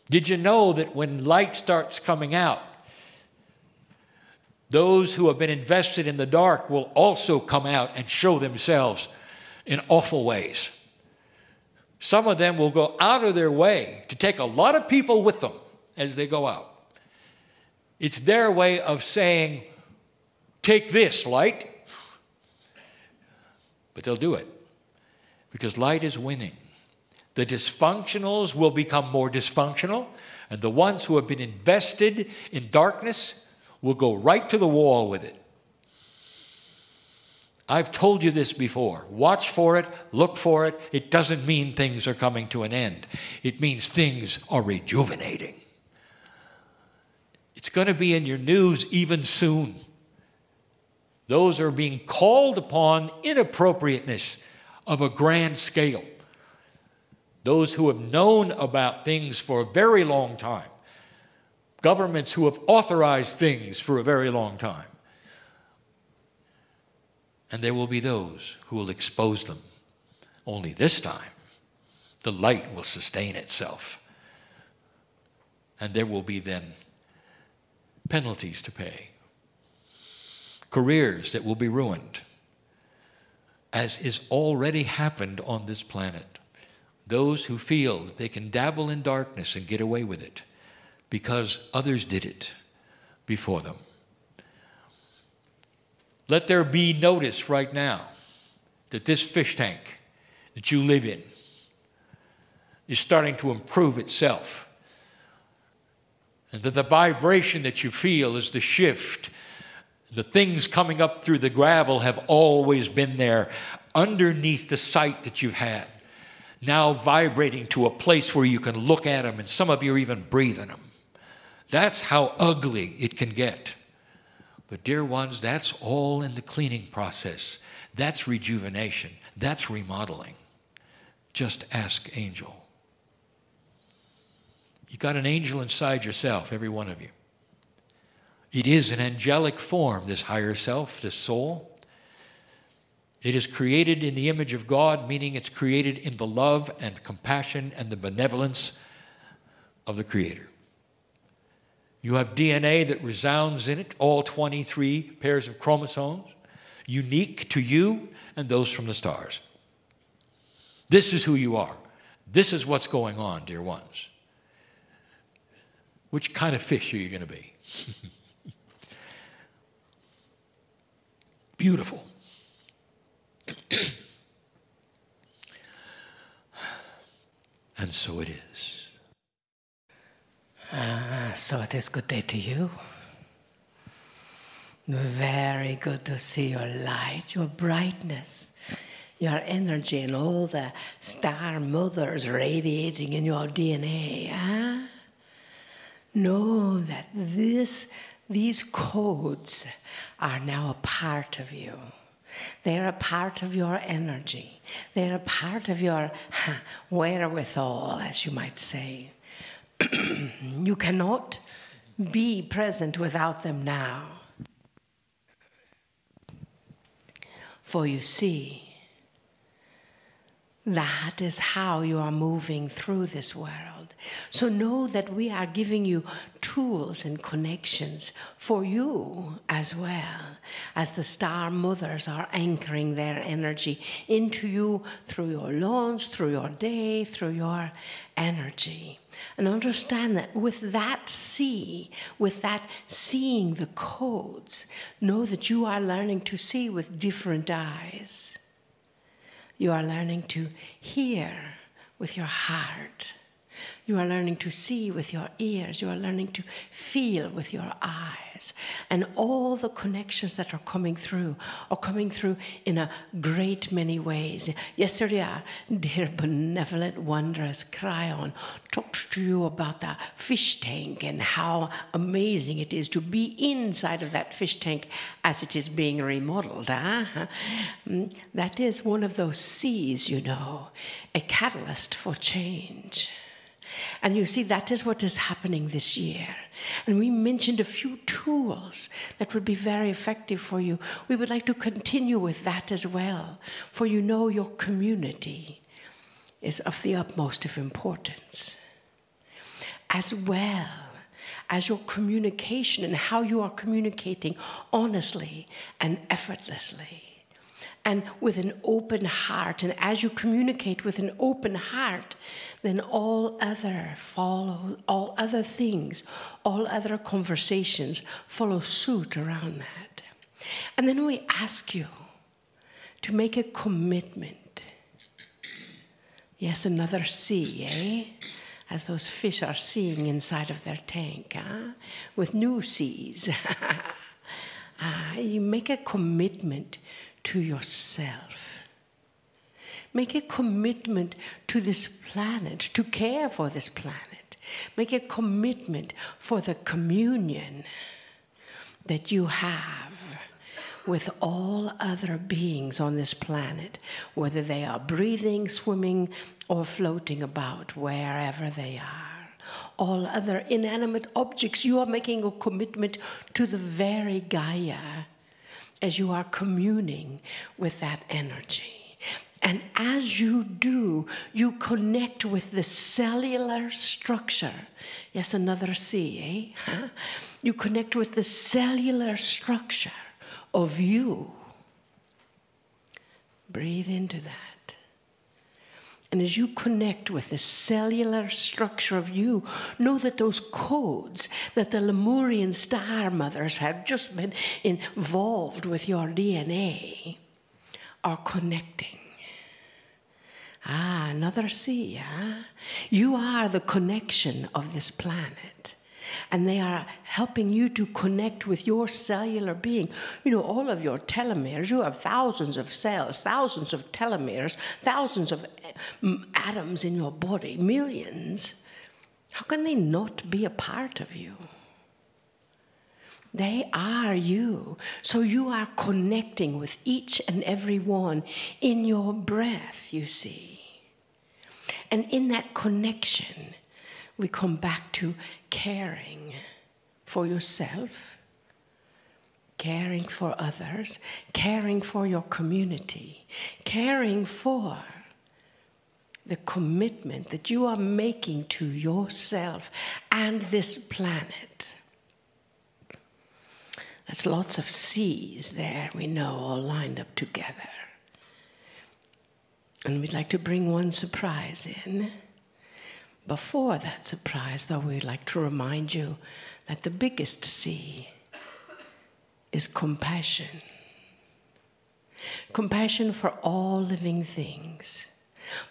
Did you know that when light starts coming out, those who have been invested in the dark will also come out and show themselves in awful ways? Some of them will go out of their way to take a lot of people with them as they go out. It's their way of saying, take this, light. But they'll do it because light is winning. The dysfunctionals will become more dysfunctional, and the ones who have been invested in darkness will go right to the wall with it. I've told you this before. Watch for it, look for it. It doesn't mean things are coming to an end. It means things are rejuvenating. It's going to be in your news even soon. Those are being called upon inappropriateness of a grand scale. Those who have known about things for a very long time. Governments who have authorized things for a very long time. And there will be those who will expose them. Only this time, the light will sustain itself. And there will be then penalties to pay. Careers that will be ruined, as is already happened on this planet. Those who feel that they can dabble in darkness and get away with it because others did it before them. Let there be notice right now that this fish tank that you live in is starting to improve itself. And that the vibration that you feel is the shift. The things coming up through the gravel have always been there underneath the sight that you've had. Now vibrating to a place where you can look at them, and some of you are even breathing them. That's how ugly it can get. But dear ones, that's all in the cleaning process. That's rejuvenation. That's remodeling. Just ask Angel. You got an angel inside yourself, every one of you. It is an angelic form, this higher self, this soul. It is created in the image of God, meaning it's created in the love and compassion and the benevolence of the Creator. You have DNA that resounds in it, all 23 pairs of chromosomes, unique to you and those from the stars. This is who you are. This is what's going on, dear ones. Which kind of fish are you going to be? Beautiful. And so it is. So it is good day to you. Very good to see your light, your brightness, your energy, and all the star mothers radiating in your DNA. Know that these codes are now a part of you. They're a part of your energy. They're a part of your wherewithal, as you might say. You cannot be present without them now. For you see, that is how you are moving through this world. So know that we are giving you tools and connections for you as well, as the star mothers are anchoring their energy into you through your launch, through your day, through your energy. And understand that with that seeing the codes, know that you are learning to see with different eyes. You are learning to hear with your heart. You are learning to see with your ears. You are learning to feel with your eyes. And all the connections that are coming through in a great many ways. Yesterday, our dear, benevolent, wondrous Kryon talked to you about the fish tank and how amazing it is to be inside of that fish tank as it is being remodeled. That is one of those seas, a catalyst for change. And you see, that is what is happening this year. And we mentioned a few tools that would be very effective for you. We would like to continue with that as well. For your community is of the utmost of importance. As well as your communication and how you are communicating honestly and effortlessly. And with an open heart. And as you communicate with an open heart, then all other things, all other conversations follow suit around that. And then we ask you to make a commitment. Yes, another sea, as those fish are seeing inside of their tank, with new seas. You make a commitment to yourself. Make a commitment to this planet, to care for this planet. Make a commitment for the communion that you have with all other beings on this planet, whether they are breathing, swimming, or floating about, wherever they are. All other inanimate objects, you are making a commitment to the very Gaia as you are communing with that energy. And as you do, you connect with the cellular structure. Yes, another C, You connect with the cellular structure of you. Breathe into that. And as you connect with the cellular structure of you, know that those codes that the Lemurian star mothers have just been involved with your DNA are connecting. Another C, You are the connection of this planet. And they are helping you to connect with your cellular being. All of your telomeres, you have thousands of cells, thousands of telomeres, thousands of atoms in your body, millions. How can they not be a part of you? They are you. So you are connecting with each and every one in your breath, you see. And in that connection, we come back to caring for yourself, caring for others, caring for your community, caring for the commitment that you are making to yourself and this planet. That's lots of C's there, we know, all lined up together. And we'd like to bring one surprise in. Before that surprise, though, we'd like to remind you that the biggest C is compassion. Compassion for all living things.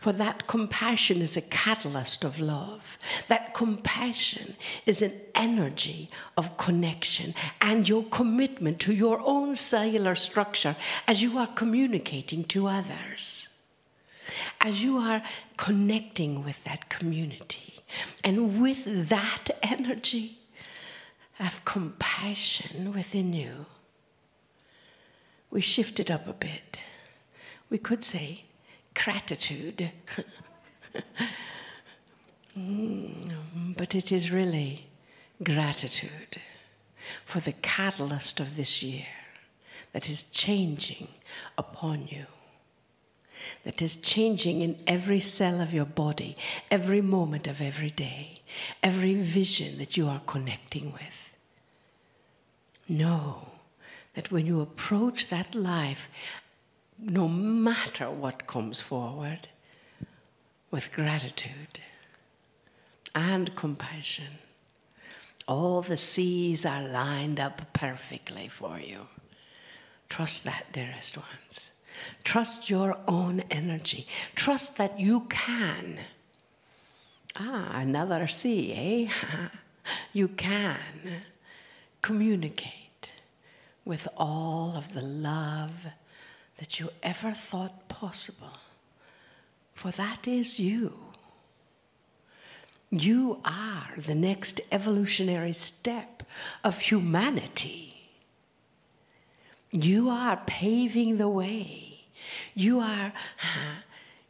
For that compassion is a catalyst of love. That compassion is an energy of connection and your commitment to your own cellular structure as you are communicating to others. As you are connecting with that community. And with that energy of compassion within you, we shift it up a bit. We could say gratitude. But it is really gratitude for the catalyst of this year that is changing upon you. That is changing in every cell of your body, every moment of every day, every vision that you are connecting with. Know that when you approach that life, no matter what comes forward, with gratitude and compassion, all the C's are lined up perfectly for you. Trust that, dearest ones. Trust your own energy. Trust that you can. Another C, eh? You can communicate with all of the love that you ever thought possible. For that is you. You are the next evolutionary step of humanity. You are paving the way. You are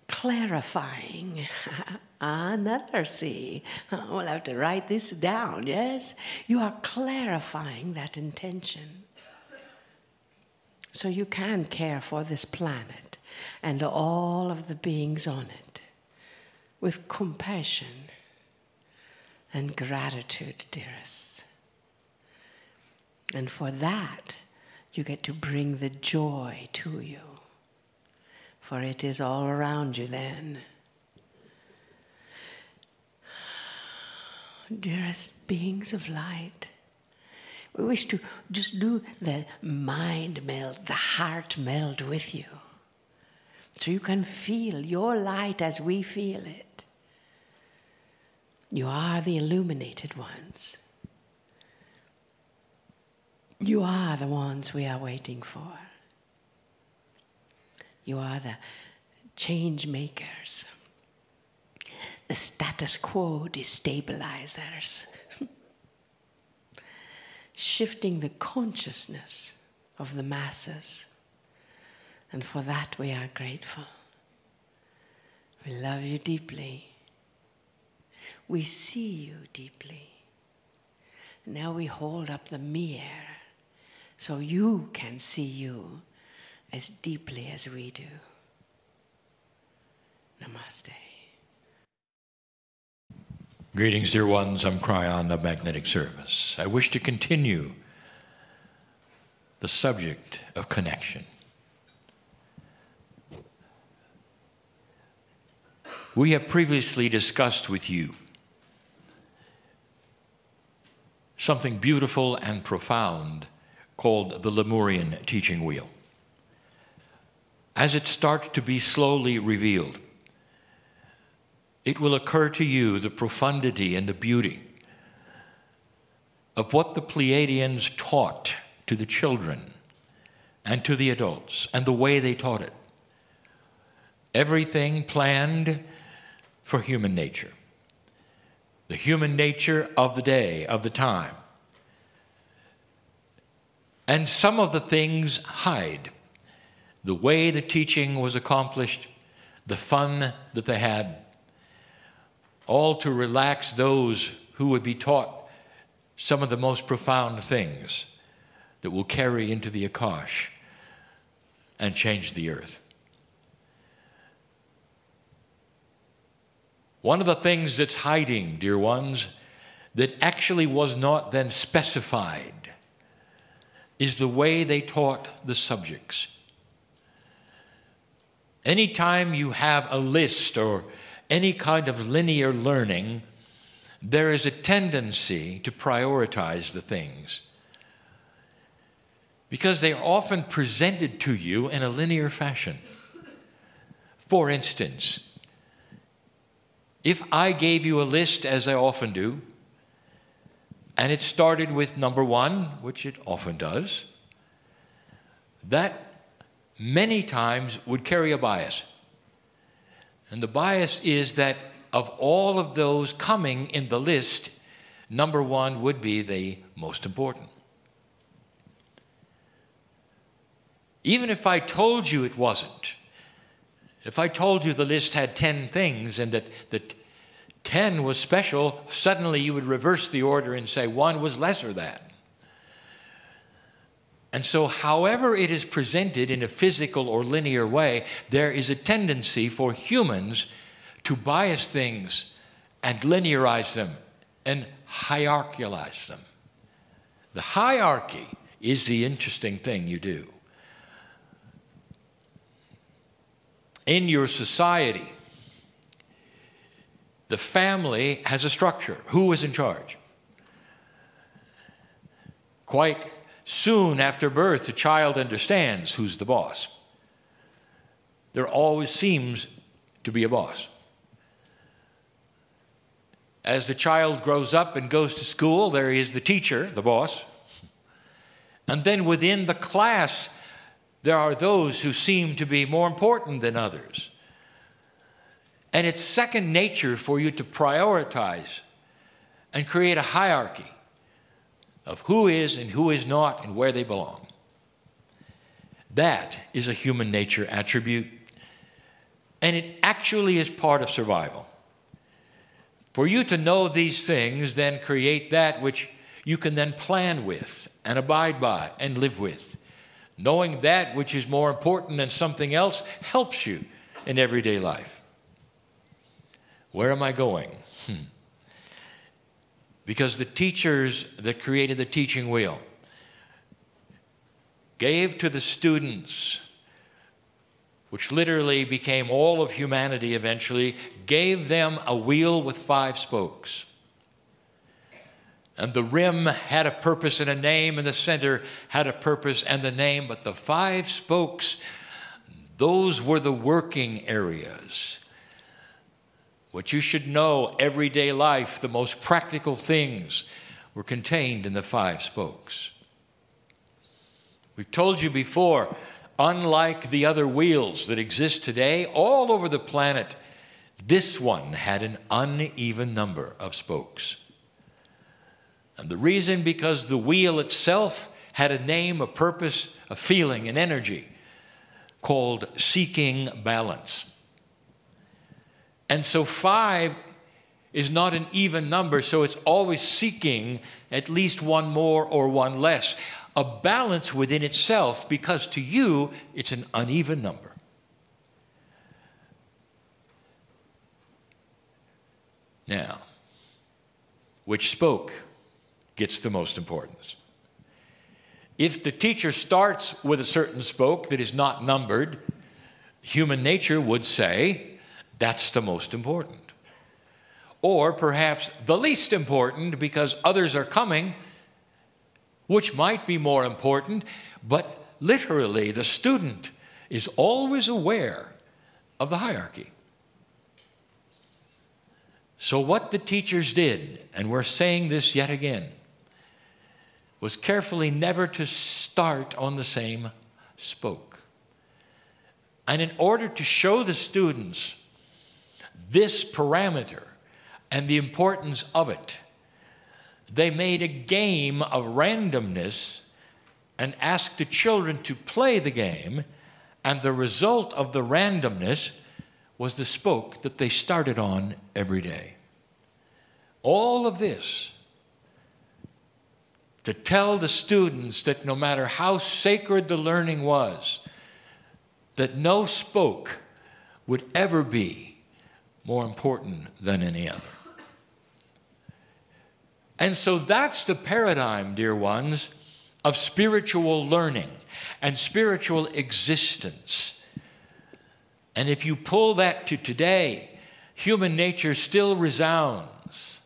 clarifying. Another C. We'll have to write this down, yes? You are clarifying that intention. So you can care for this planet and all of the beings on it with compassion and gratitude, dearest. And for that, you get to bring the joy to you. For it is all around you then. Dearest beings of light, we wish to just do the mind meld, the heart meld with you. So you can feel your light as we feel it. You are the illuminated ones. You are the ones we are waiting for. You are the change makers, the status quo destabilizers, shifting the consciousness of the masses. And for that we are grateful. We love you deeply. We see you deeply. Now we hold up the mirror so you can see you as deeply as we do. Namaste. Greetings, dear ones. I'm Kryon of Magnetic Service. I wish to continue the subject of connection. We have previously discussed with you something beautiful and profound called the Lemurian teaching wheel. As it starts to be slowly revealed, it will occur to you the profundity and the beauty of what the Pleiadians taught to the children and to the adults, and the way they taught it. Everything planned for human nature. The human nature of the day, of the time. And some of the things hide the way the teaching was accomplished, the fun that they had, all to relax those who would be taught some of the most profound things that will carry into the Akash and change the earth. One of the things that's hiding, dear ones, that actually was not then specified is the way they taught the subjects. Anytime you have a list or any kind of linear learning, there is a tendency to prioritize the things because they are often presented to you in a linear fashion. For instance, if I gave you a list, as I often do, and it started with number 1, which it often does, that many times would carry a bias. And the bias is that of all of those coming in the list, number 1 would be the most important. Even if I told you it wasn't, if I told you the list had 10 things and that 10 was special, suddenly you would reverse the order and say 1 was lesser than. And so however it is presented in a physical or linear way, there is a tendency for humans to bias things and linearize them and hierarchialize them. The hierarchy is the interesting thing you do. In your society, the family has a structure. Who is in charge? Quite soon after birth, the child understands who's the boss. There always seems to be a boss. As the child grows up and goes to school, there is the teacher, the boss. And then within the class, there are those who seem to be more important than others. And it's second nature for you to prioritize and create a hierarchy of who is and who is not and where they belong. That is a human nature attribute, and it actually is part of survival. For you to know these things, then create that which you can then plan with and abide by and live with. Knowing that which is more important than something else helps you in everyday life. Where am I going? Because the teachers that created the teaching wheel gave to the students, which literally became all of humanity eventually, gave them a wheel with 5 spokes. And the rim had a purpose and a name, and the center had a purpose and the name, but the 5 spokes, those were the working areas. What you should know, everyday life, the most practical things were contained in the 5 spokes. We've told you before, unlike the other wheels that exist today all over the planet, this one had an uneven number of spokes. And the reason, because the wheel itself had a name, a purpose, a feeling, an energy called seeking balance. And so 5 is not an even number, so it's always seeking at least one more or one less. A balance within itself, because to you, it's an uneven number. Now, which spoke gets the most importance? If the teacher starts with a certain spoke that is not numbered, human nature would say, that's the most important. Or perhaps the least important, because others are coming, which might be more important, but literally the student is always aware of the hierarchy. So what the teachers did, and we're saying this yet again, was carefully never to start on the same spoke. And in order to show the students this parameter and the importance of it, they made a game of randomness and asked the children to play the game, and the result of the randomness was the spoke that they started on every day. All of this to tell the students that no matter how sacred the learning was, that no spoke would ever be more important than any other. And so that's the paradigm, dear ones, of spiritual learning and spiritual existence. And if you pull that to today, human nature still resounds.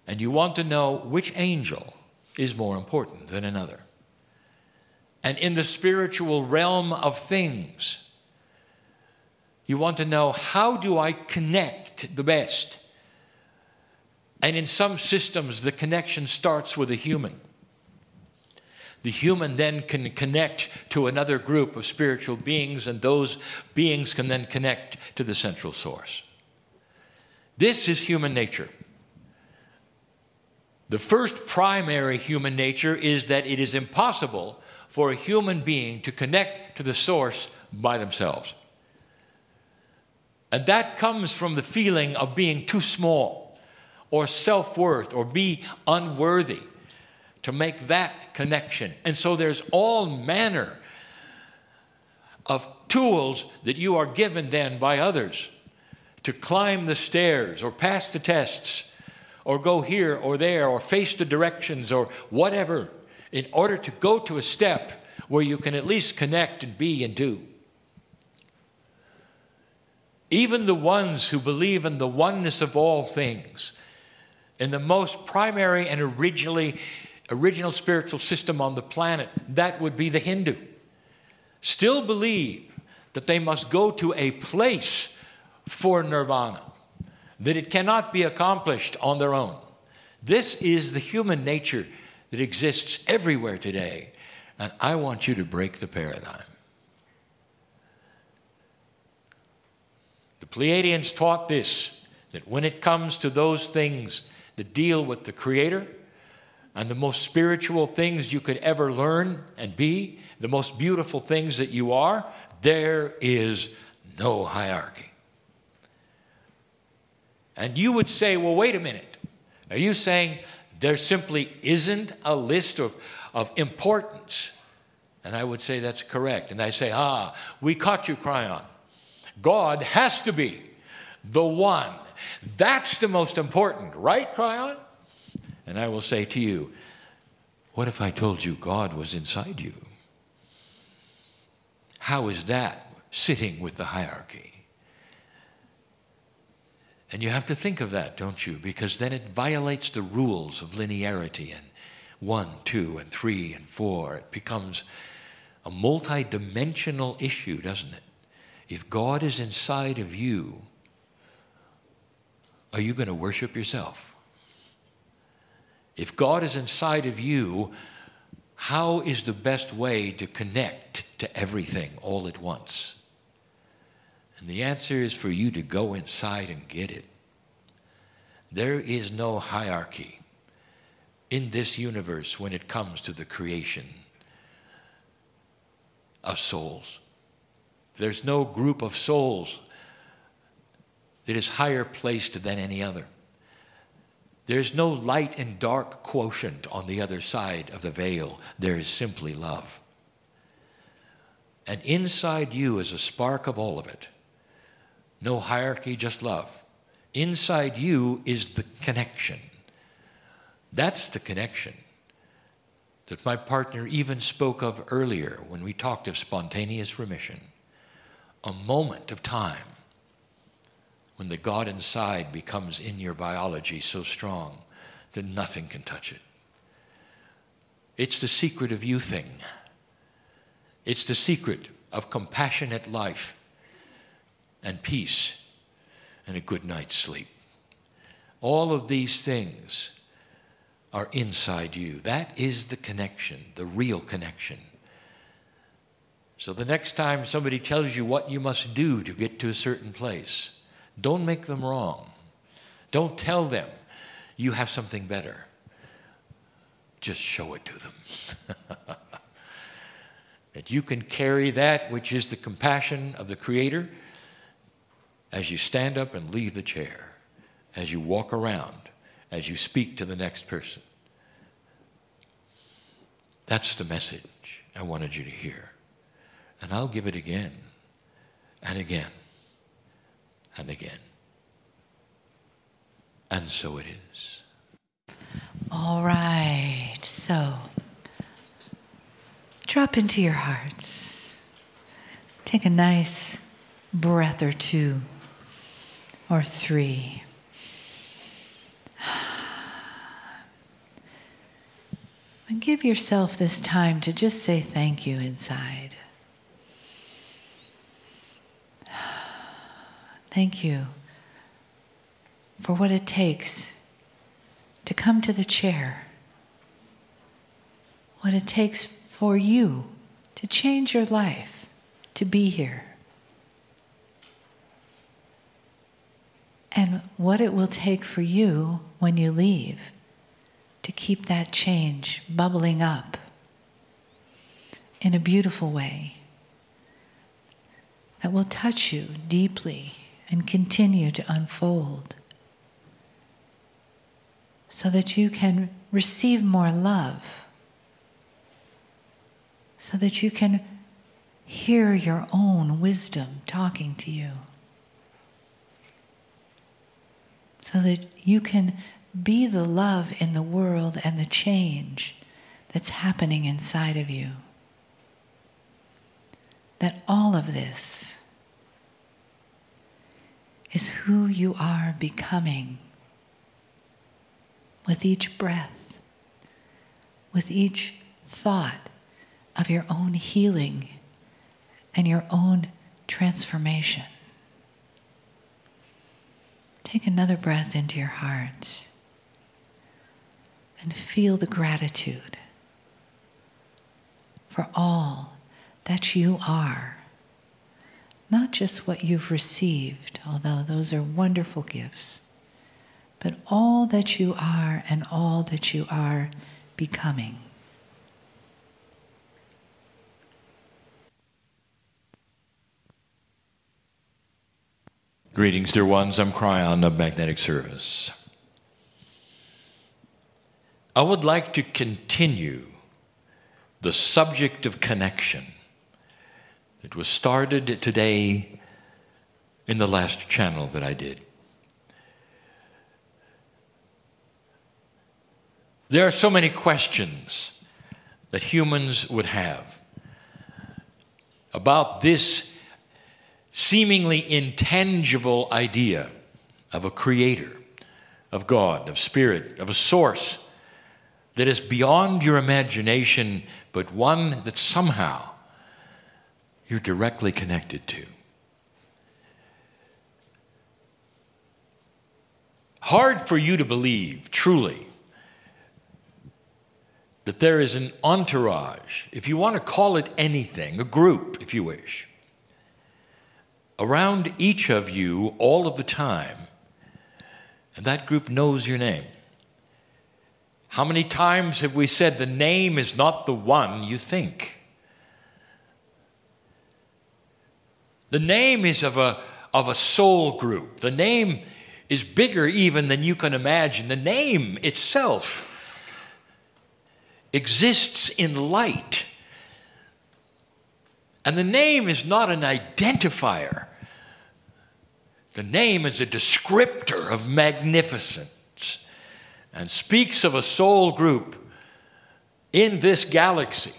And you want to know which angel is more important than another. And in the spiritual realm of things, you want to know, how do I connect the best? And in some systems, the connection starts with a human. The human then can connect to another group of spiritual beings, and those beings can then connect to the central source. This is human nature. The first primary human nature is that it is impossible for a human being to connect to the source by themselves. And that comes from the feeling of being too small, or self-worth, or be unworthy to make that connection. And so there's all manner of tools that you are given then by others to climb the stairs, or pass the tests, or go here or there, or face the directions, or whatever, in order to go to a step where you can at least connect and be and do. Even the ones who believe in the oneness of all things, in the most primary and original spiritual system on the planet, that would be the Hindu, still believe that they must go to a place for nirvana, that it cannot be accomplished on their own. This is the human nature that exists everywhere today, and I want you to break the paradigm. The Pleiadians taught this, that when it comes to those things that deal with the Creator and the most spiritual things you could ever learn and be, the most beautiful things that you are, there is no hierarchy. And you would say, well, wait a minute. Are you saying there simply isn't a list of importance? And I would say that's correct. And I say, we caught you, Kryon. God has to be the one. That's the most important, right, Kryon? And I will say to you, what if I told you God was inside you? How is that sitting with the hierarchy? And you have to think of that, don't you? Because then it violates the rules of linearity and 1, 2, and 3, and 4. It becomes a multi-dimensional issue, doesn't it? If God is inside of you, are you going to worship yourself? If God is inside of you, how is the best way to connect to everything all at once? And the answer is for you to go inside and get it. There is no hierarchy in this universe when it comes to the creation of souls. There's no group of souls that is higher placed than any other. There's no light and dark quotient on the other side of the veil. There is simply love. And inside you is a spark of all of it. No hierarchy, just love. Inside you is the connection. That's the connection that my partner even spoke of earlier when we talked of spontaneous remission. A moment of time when the God inside becomes in your biology so strong that nothing can touch it. It's the secret of youthing. It's the secret of compassionate life and peace and a good night's sleep. All of these things are inside you. That is the connection, the real connection. So the next time somebody tells you what you must do to get to a certain place, don't make them wrong. Don't tell them you have something better. Just show it to them. That you can carry that which is the compassion of the Creator as you stand up and leave the chair, as you walk around, as you speak to the next person. That's the message I wanted you to hear. And I'll give it again and again and again. And so it is. All right, so drop into your hearts. Take a nice breath or two or three. And give yourself this time to just say thank you inside. Thank you for what it takes to come to the chair. What it takes for you to change your life, to be here. And what it will take for you when you leave to keep that change bubbling up in a beautiful way that will touch you deeply and continue to unfold so that you can receive more love, so that you can hear your own wisdom talking to you, so that you can be the love in the world and the change that's happening inside of you. That all of this is who you are becoming with each breath, with each thought of your own healing and your own transformation. Take another breath into your heart and feel the gratitude for all that you are. Not just what you've received, although those are wonderful gifts, but all that you are and all that you are becoming. Greetings, dear ones. I'm Kryon of Magnetic Service. I would like to continue the subject of connection that was started today in the last channel that I did. There are so many questions that humans would have about this seemingly intangible idea of a creator, of God, of spirit, of a source that is beyond your imagination, but one that somehow you're directly connected to. Hard for you to believe, truly, that there is an entourage, if you want to call it anything, a group, if you wish, around each of you all of the time, and that group knows your name. How many times have we said the name is not the one you think? The name is of a soul group. The name is bigger even than you can imagine. The name itself exists in light. And the name is not an identifier. The name is a descriptor of magnificence and speaks of a soul group in this galaxy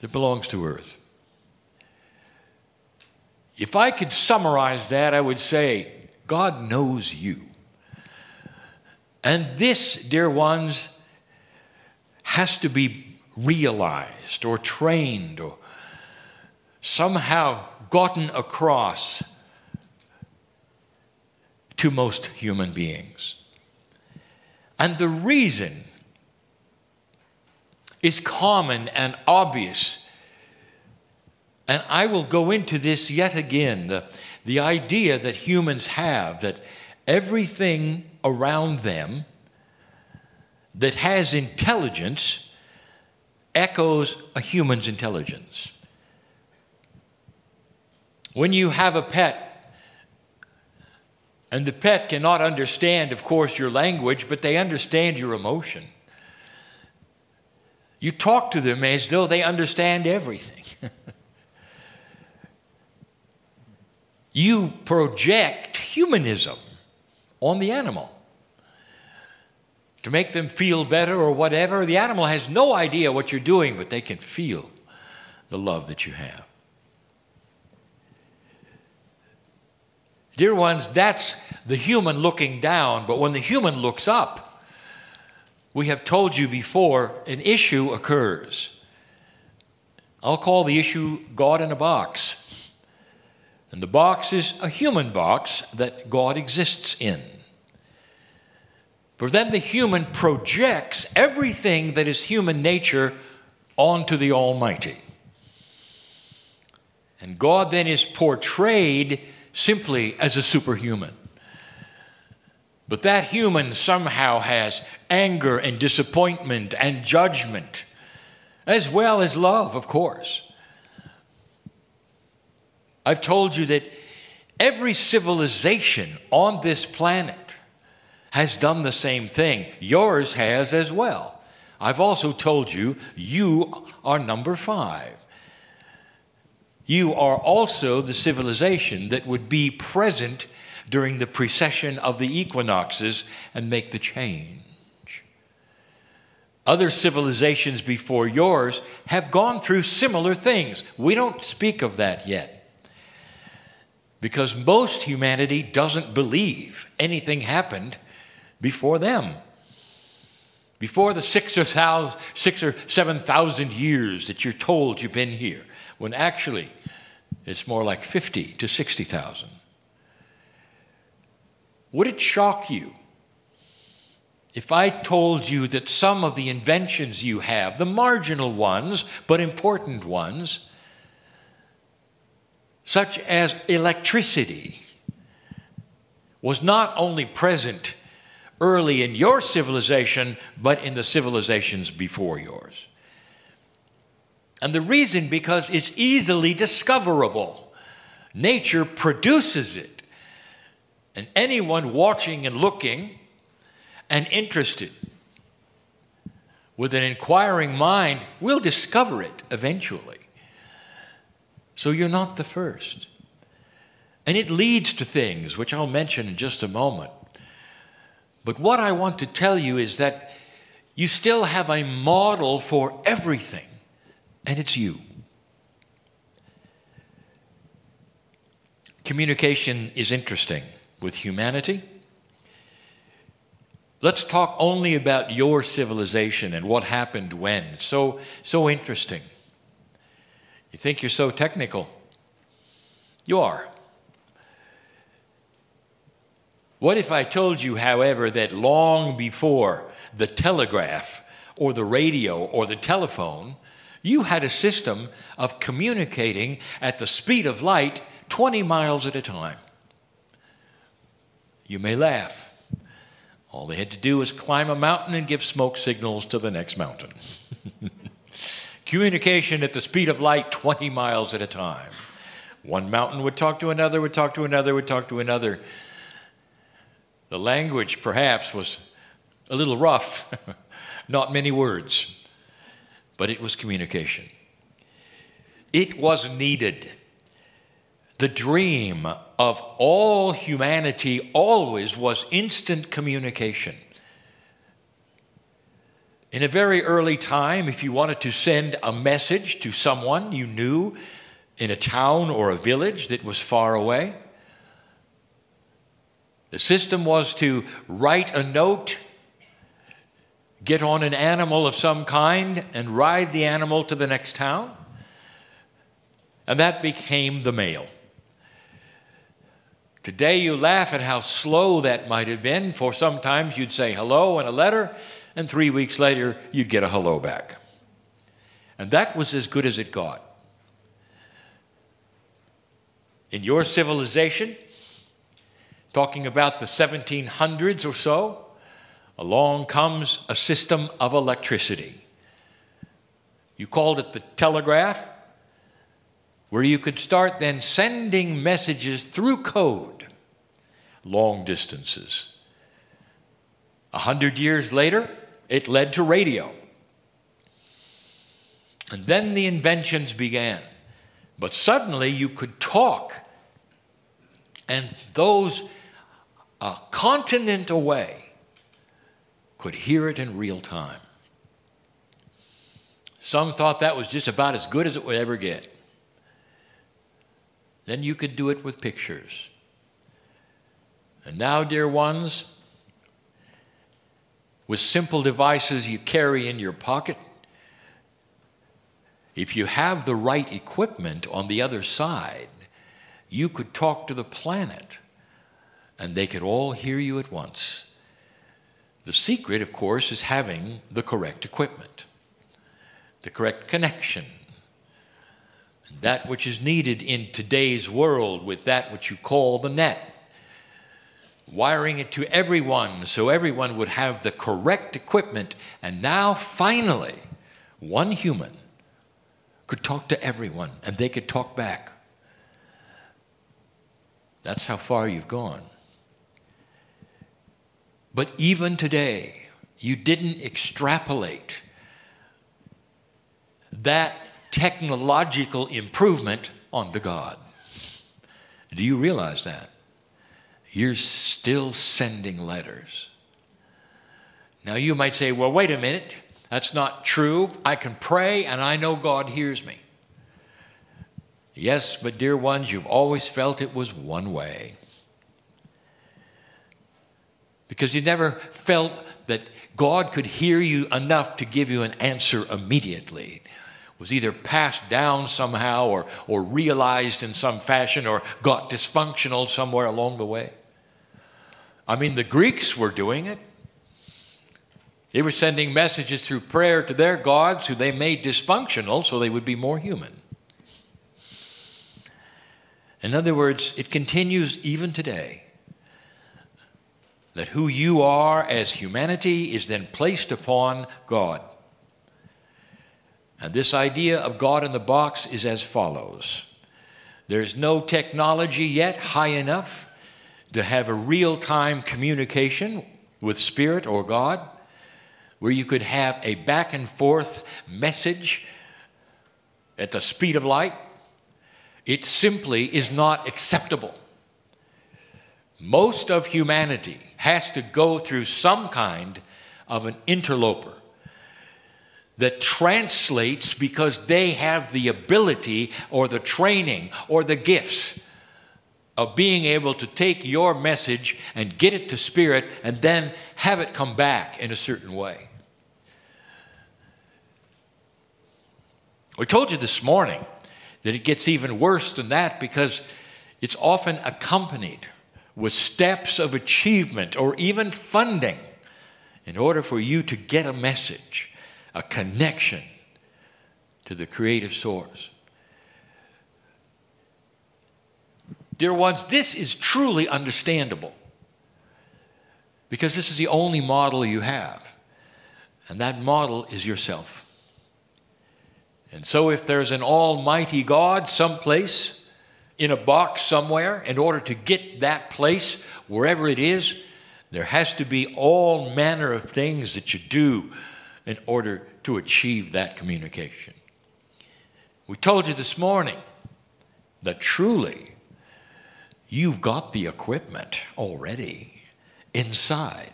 that belongs to Earth. If I could summarize that, I would say, God knows you. And this, dear ones, has to be realized or trained or somehow gotten across to most human beings. And the reason is common and obvious. And I will go into this yet again, the idea that humans have that everything around them that has intelligence echoes a human's intelligence. When you have a pet, and the pet cannot understand, of course, your language, but they understand your emotion. You talk to them as though they understand everything. You project humanism on the animal to make them feel better or whatever. The animal has no idea what you're doing, but they can feel the love that you have. Dear ones, that's the human looking down. But when the human looks up, we have told you before, an issue occurs. I'll call the issue God in a box. And the box is a human box that God exists in. For then the human projects everything that is human nature onto the Almighty. And God then is portrayed simply as a superhuman. But that human somehow has anger and disappointment and judgment, as well as love, of course. I've told you that every civilization on this planet has done the same thing. Yours has as well. I've also told you, you are number 5. You are also the civilization that would be present during the precession of the equinoxes and make the change. Other civilizations before yours have gone through similar things. We don't speak of that yet, because most humanity doesn't believe anything happened before them. Before the 6,000 or 7,000 years that you're told you've been here, when actually it's more like 50 to 60,000. Would it shock you if I told you that some of the inventions you have, the marginal ones, but important ones, such as electricity, was not only present early in your civilization, but in the civilizations before yours? And the reason, because it's easily discoverable. Nature produces it. And anyone watching and looking and interested with an inquiring mind will discover it eventually. So you're not the first. And it leads to things which I'll mention in just a moment. But what I want to tell you is that you still have a model for everything, and it's you. Communication is interesting with humanity. Let's talk only about your civilization and what happened when. So interesting. You think you're so technical. You are. What if I told you, however, that long before the telegraph or the radio or the telephone, you had a system of communicating at the speed of light 20 miles at a time? You may laugh. All they had to do was climb a mountain and give smoke signals to the next mountain. Communication at the speed of light 20 miles at a time. One mountain would talk to another, would talk to another, would talk to another. The language, perhaps, was a little rough. Not many words. But it was communication. It was needed. The dream of all humanity always was instant communication. In a very early time, if you wanted to send a message to someone you knew in a town or a village that was far away, the system was to write a note, get on an animal of some kind, and ride the animal to the next town. And that became the mail. Today you laugh at how slow that might have been, for sometimes you'd say hello in a letter, and 3 weeks later you'd get a hello back. And that was as good as it got. In your civilization, talking about the 1700s or so, along comes a system of electricity. You called it the telegraph, where you could start then sending messages through code, long distances. 100 years later, it led to radio. And then the inventions began. But suddenly you could talk, and those a continent away could hear it in real time. Some thought that was just about as good as it would ever get. Then you could do it with pictures. And now, dear ones, with simple devices you carry in your pocket, if you have the right equipment on the other side, you could talk to the planet and they could all hear you at once. The secret, of course, is having the correct equipment, the correct connection, and that which is needed in today's world with that which you call the net. Wiring it to everyone so everyone would have the correct equipment. And now, finally, one human could talk to everyone and they could talk back. That's how far you've gone. But even today, you didn't extrapolate that technological improvement onto God. Do you realize that? You're still sending letters. Now you might say, well, wait a minute. That's not true. I can pray and I know God hears me. Yes, but dear ones, you've always felt it was one way. Because you never felt that God could hear you enough to give you an answer immediately. It was either passed down somehow or realized in some fashion or got dysfunctional somewhere along the way. I mean, the Greeks were doing it. They were sending messages through prayer to their gods who they made dysfunctional so they would be more human. In other words, it continues even today that who you are as humanity is then placed upon God. And this idea of God in the box is as follows. There's no technology yet high enough to have a real-time communication with Spirit or God, where you could have a back and forth message at the speed of light. It simply is not acceptable. Most of humanity has to go through some kind of an interloper that translates because they have the ability or the training or the gifts of being able to take your message and get it to Spirit and then have it come back in a certain way. We told you this morning that it gets even worse than that because it's often accompanied with steps of achievement or even funding in order for you to get a message, a connection to the creative source. Dear ones, this is truly understandable because this is the only model you have, and that model is yourself. And so if there's an almighty God someplace in a box somewhere, in order to get that place, wherever it is, there has to be all manner of things that you do in order to achieve that communication. We told you this morning that truly you've got the equipment already inside,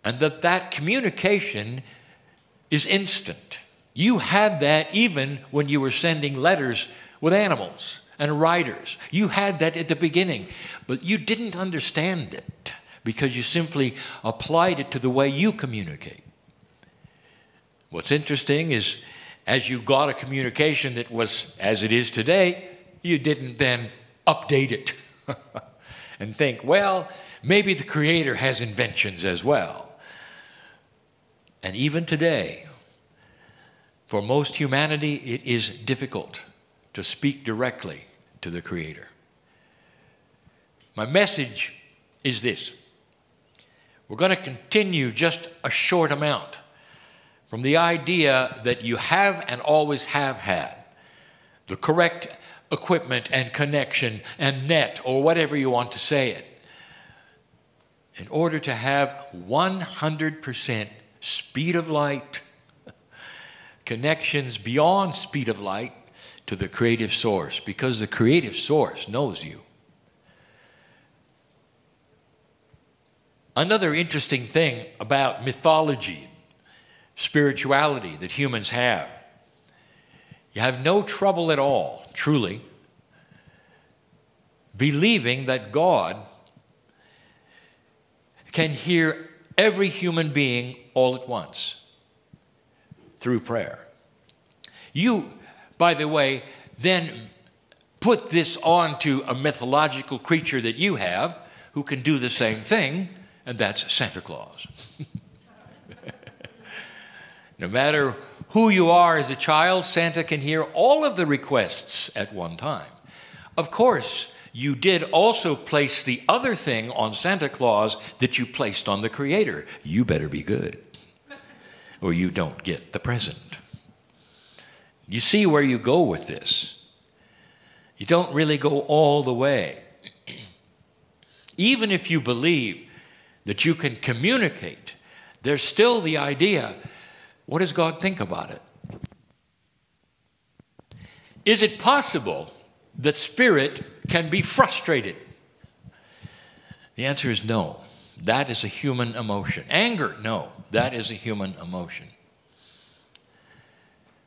and that communication is instant. You had that even when you were sending letters with animals and riders. You had that at the beginning, but you didn't understand it because you simply applied it to the way you communicate. What's interesting is as you got a communication that was as it is today, you didn't then update it and think, well, maybe the Creator has inventions as well. And even today, for most humanity, it is difficult to speak directly to the Creator. My message is this. We're going to continue just a short amount from the idea that you have and always have had the correct equipment and connection and net, or whatever you want to say it, in order to have 100% speed of light, connections beyond speed of light to the creative source, because the creative source knows you. Another interesting thing about mythology, spirituality that humans have, you have no trouble at all, truly, believing that God can hear every human being all at once through prayer. You, by the way, then put this on to a mythological creature that you have who can do the same thing, and that's Santa Claus. No matter who you are as a child, Santa can hear all of the requests at one time. Of course, you did also place the other thing on Santa Claus that you placed on the Creator. You better be good, or you don't get the present. You see where you go with this. You don't really go all the way. Even if you believe that you can communicate, there's still the idea, what does God think about it? Is it possible that spirit can be frustrated? The answer is no. That is a human emotion. Anger, no. That is a human emotion.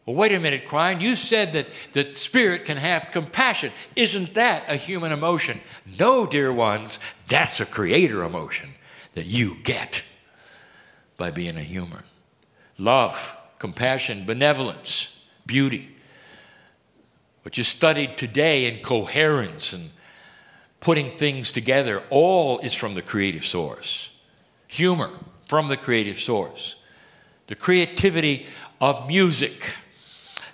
Well, wait a minute, Kryon. You said that spirit can have compassion. Isn't that a human emotion? No, dear ones, that's a creator emotion that you get by being a human. Love, compassion, benevolence, beauty. What you studied today in coherence and putting things together, all is from the creative source. Humor, from the creative source. The creativity of music.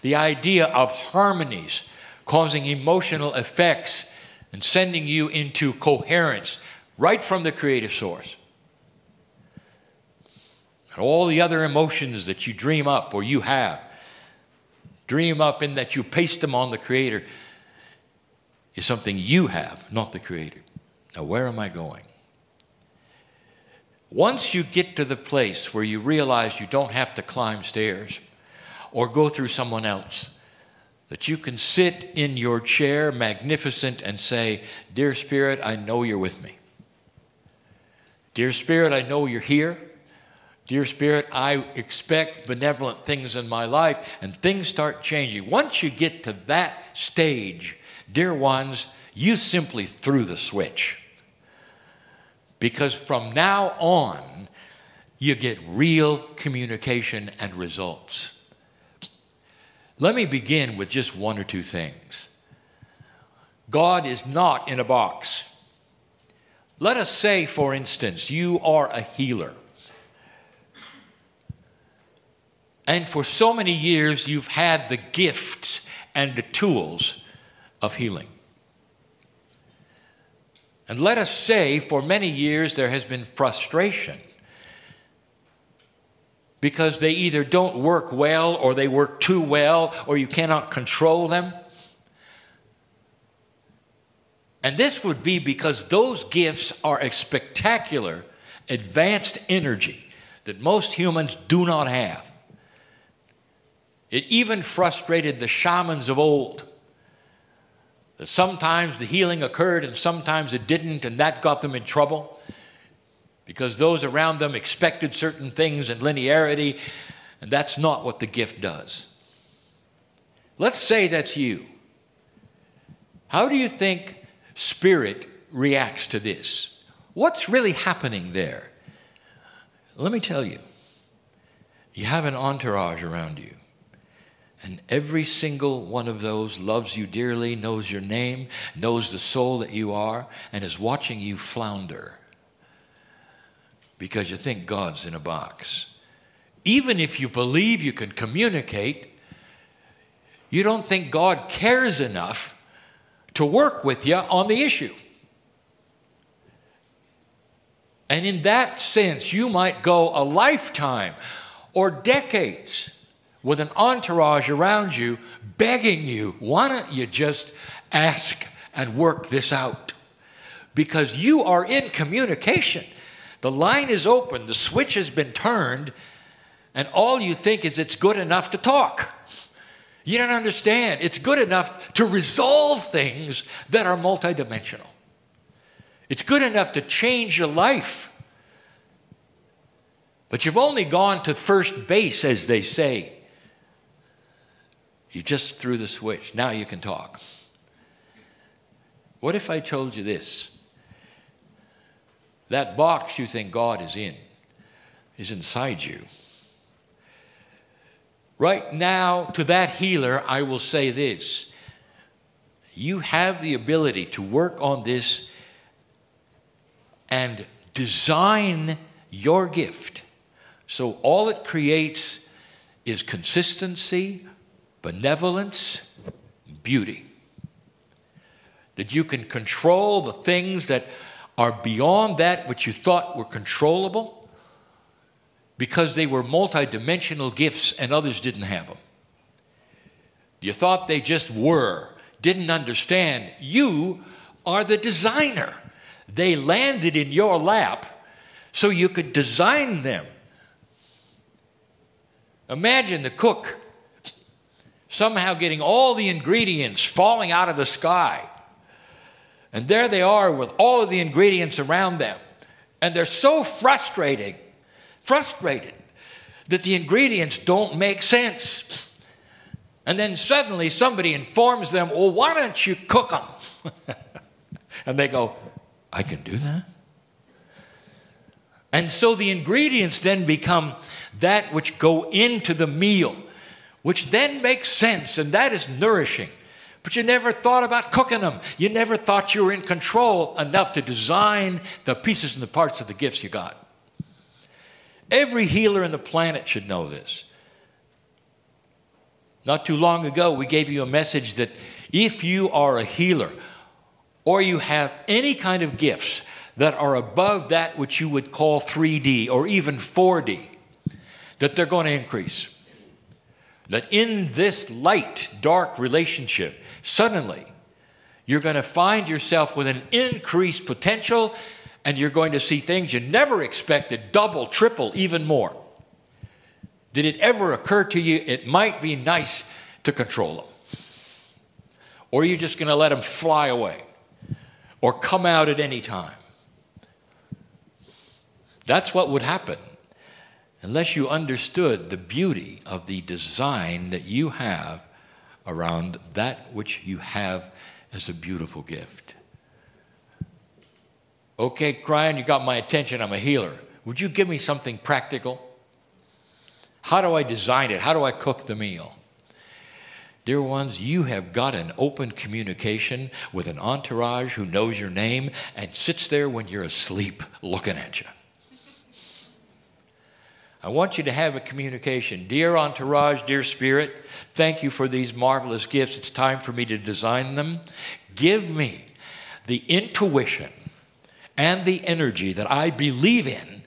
The idea of harmonies causing emotional effects and sending you into coherence right from the creative source. And all the other emotions that you dream up or you have, dream up in that you paste them on the Creator, is something you have, not the Creator. Now, where am I going? Once you get to the place where you realize you don't have to climb stairs or go through someone else, that you can sit in your chair, magnificent, and say, Dear Spirit, I know you're with me. Dear Spirit, I know you're here. Dear Spirit, I expect benevolent things in my life, and things start changing. Once you get to that stage, dear ones, you simply threw the switch. Because from now on, you get real communication and results. Let me begin with just one or two things. God is not in a box. Let us say, for instance, you are a healer. And for so many years, you've had the gifts and the tools of healing. And let us say, for many years, there has been frustration because they either don't work well or they work too well or you cannot control them. And this would be because those gifts are a spectacular, advanced energy that most humans do not have. It even frustrated the shamans of old. That sometimes the healing occurred and sometimes it didn't, and that got them in trouble because those around them expected certain things in linearity, and that's not what the gift does. Let's say that's you. How do you think spirit reacts to this? What's really happening there? Let me tell you. You have an entourage around you. And every single one of those loves you dearly, knows your name, knows the soul that you are, and is watching you flounder because you think God's in a box. Even if you believe you can communicate, you don't think God cares enough to work with you on the issue. And in that sense, you might go a lifetime or decades with an entourage around you begging you, why don't you just ask and work this out? Because you are in communication. The line is open, the switch has been turned, and all you think is it's good enough to talk. You don't understand. It's good enough to resolve things that are multidimensional. It's good enough to change your life. But you've only gone to first base, as they say. You just threw the switch. Now you can talk. What if I told you this? That box you think God is in is inside you. Right now, to that healer, I will say this. You have the ability to work on this and design your gift. So all it creates is consistency, benevolence, beauty. That you can control the things that are beyond that which you thought were controllable because they were multidimensional gifts and others didn't have them. You thought they just were, didn't understand. You are the designer. They landed in your lap so you could design them. Imagine the cook somehow getting all the ingredients falling out of the sky. And there they are with all of the ingredients around them. And they're so frustrated that the ingredients don't make sense. And then suddenly somebody informs them, well, why don't you cook them? And they go, I can do that? And so the ingredients then become that which go into the meal, which then makes sense, and that is nourishing. But you never thought about cooking them. You never thought you were in control enough to design the pieces and the parts of the gifts you got. Every healer on the planet should know this. Not too long ago, we gave you a message that if you are a healer or you have any kind of gifts that are above that which you would call 3D or even 4D, that they're going to increase. That in this light-dark relationship, suddenly you're going to find yourself with an increased potential, and you're going to see things you never expected, double, triple, even more. Did it ever occur to you it might be nice to control them? Or are you just going to let them fly away or come out at any time? That's what would happen unless you understood the beauty of the design that you have around that which you have as a beautiful gift. Okay, Kryon, you got my attention. I'm a healer. Would you give me something practical? How do I design it? How do I cook the meal? Dear ones, you have got an open communication with an entourage who knows your name and sits there when you're asleep looking at you. I want you to have a communication. Dear entourage, dear spirit, thank you for these marvelous gifts. It's time for me to design them. Give me the intuition and the energy that I believe in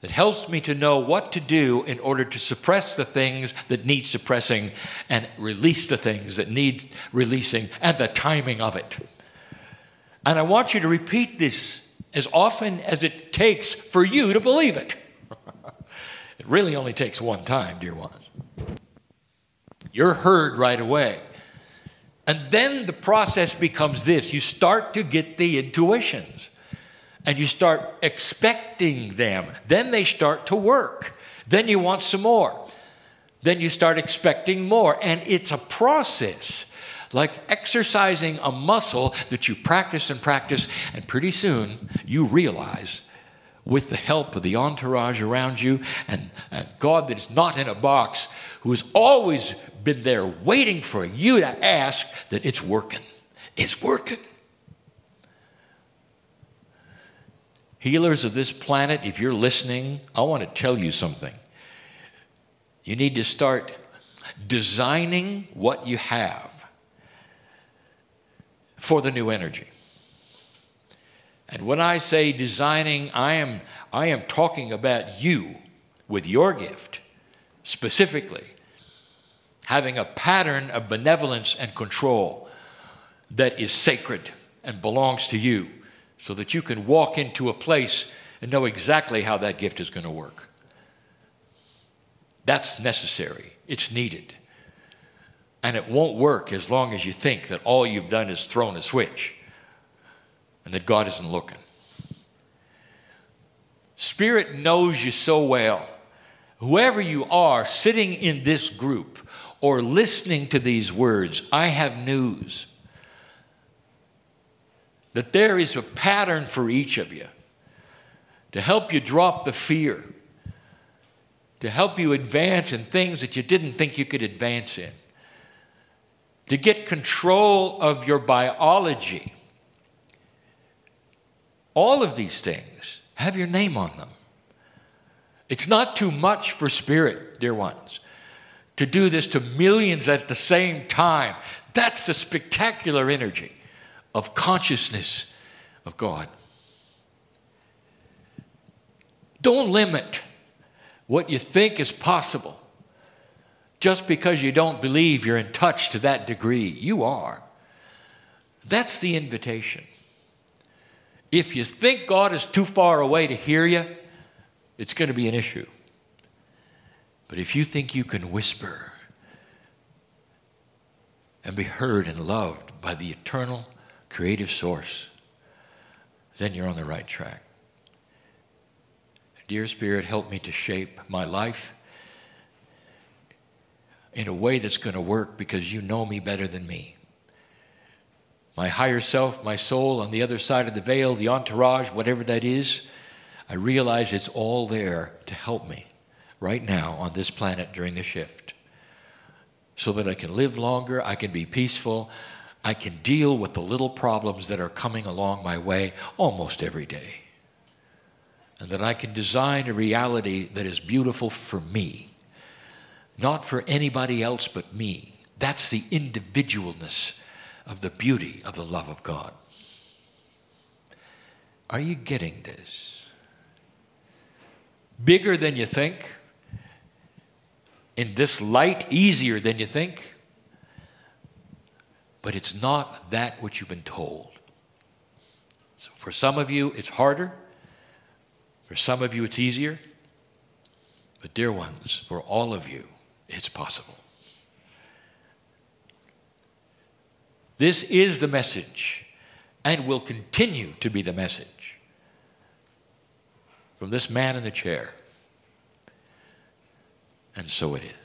that helps me to know what to do in order to suppress the things that need suppressing and release the things that need releasing and the timing of it. And I want you to repeat this as often as it takes for you to believe it. It really only takes one time, dear ones. You're heard right away. And then the process becomes this. You start to get the intuitions. And you start expecting them. Then they start to work. Then you want some more. Then you start expecting more. And it's a process, like exercising a muscle that you practice and practice. And pretty soon you realize, with the help of the entourage around you and God that is not in a box, who has always been there waiting for you to ask, that it's working. It's working. Healers of this planet, if you're listening, I want to tell you something. You need to start designing what you have for the new energy. And when I say designing, I am talking about you with your gift, specifically having a pattern of benevolence and control that is sacred and belongs to you, so that you can walk into a place and know exactly how that gift is going to work. That's necessary. It's needed. And it won't work as long as you think that all you've done is thrown a switch and that God isn't looking. Spirit knows you so well. Whoever you are sitting in this group or listening to these words, I have news. That there is a pattern for each of you. to help you drop the fear, to help you advance in things that you didn't think you could advance in, to get control of your biology. All of these things have your name on them. It's not too much for spirit, dear ones, to do this to millions at the same time. That's the spectacular energy of consciousness of God. Don't limit what you think is possible just because you don't believe you're in touch to that degree. You are. That's the invitation. If you think God is too far away to hear you, it's going to be an issue. But if you think you can whisper and be heard and loved by the eternal creative source, then you're on the right track. Dear Spirit, help me to shape my life in a way that's going to work because you know me better than me. My higher self, my soul on the other side of the veil, the entourage, whatever that is, I realize it's all there to help me right now on this planet during the shift so that I can live longer, I can be peaceful, I can deal with the little problems that are coming along my way almost every day. And that I can design a reality that is beautiful for me, not for anybody else but me. That's the individualness of the beauty of the love of God. Are you getting this? Bigger than you think, in this light, easier than you think, but it's not that which you've been told. So for some of you, it's harder. For some of you, it's easier. But dear ones, for all of you, it's possible. This is the message and will continue to be the message from this man in the chair. And so it is.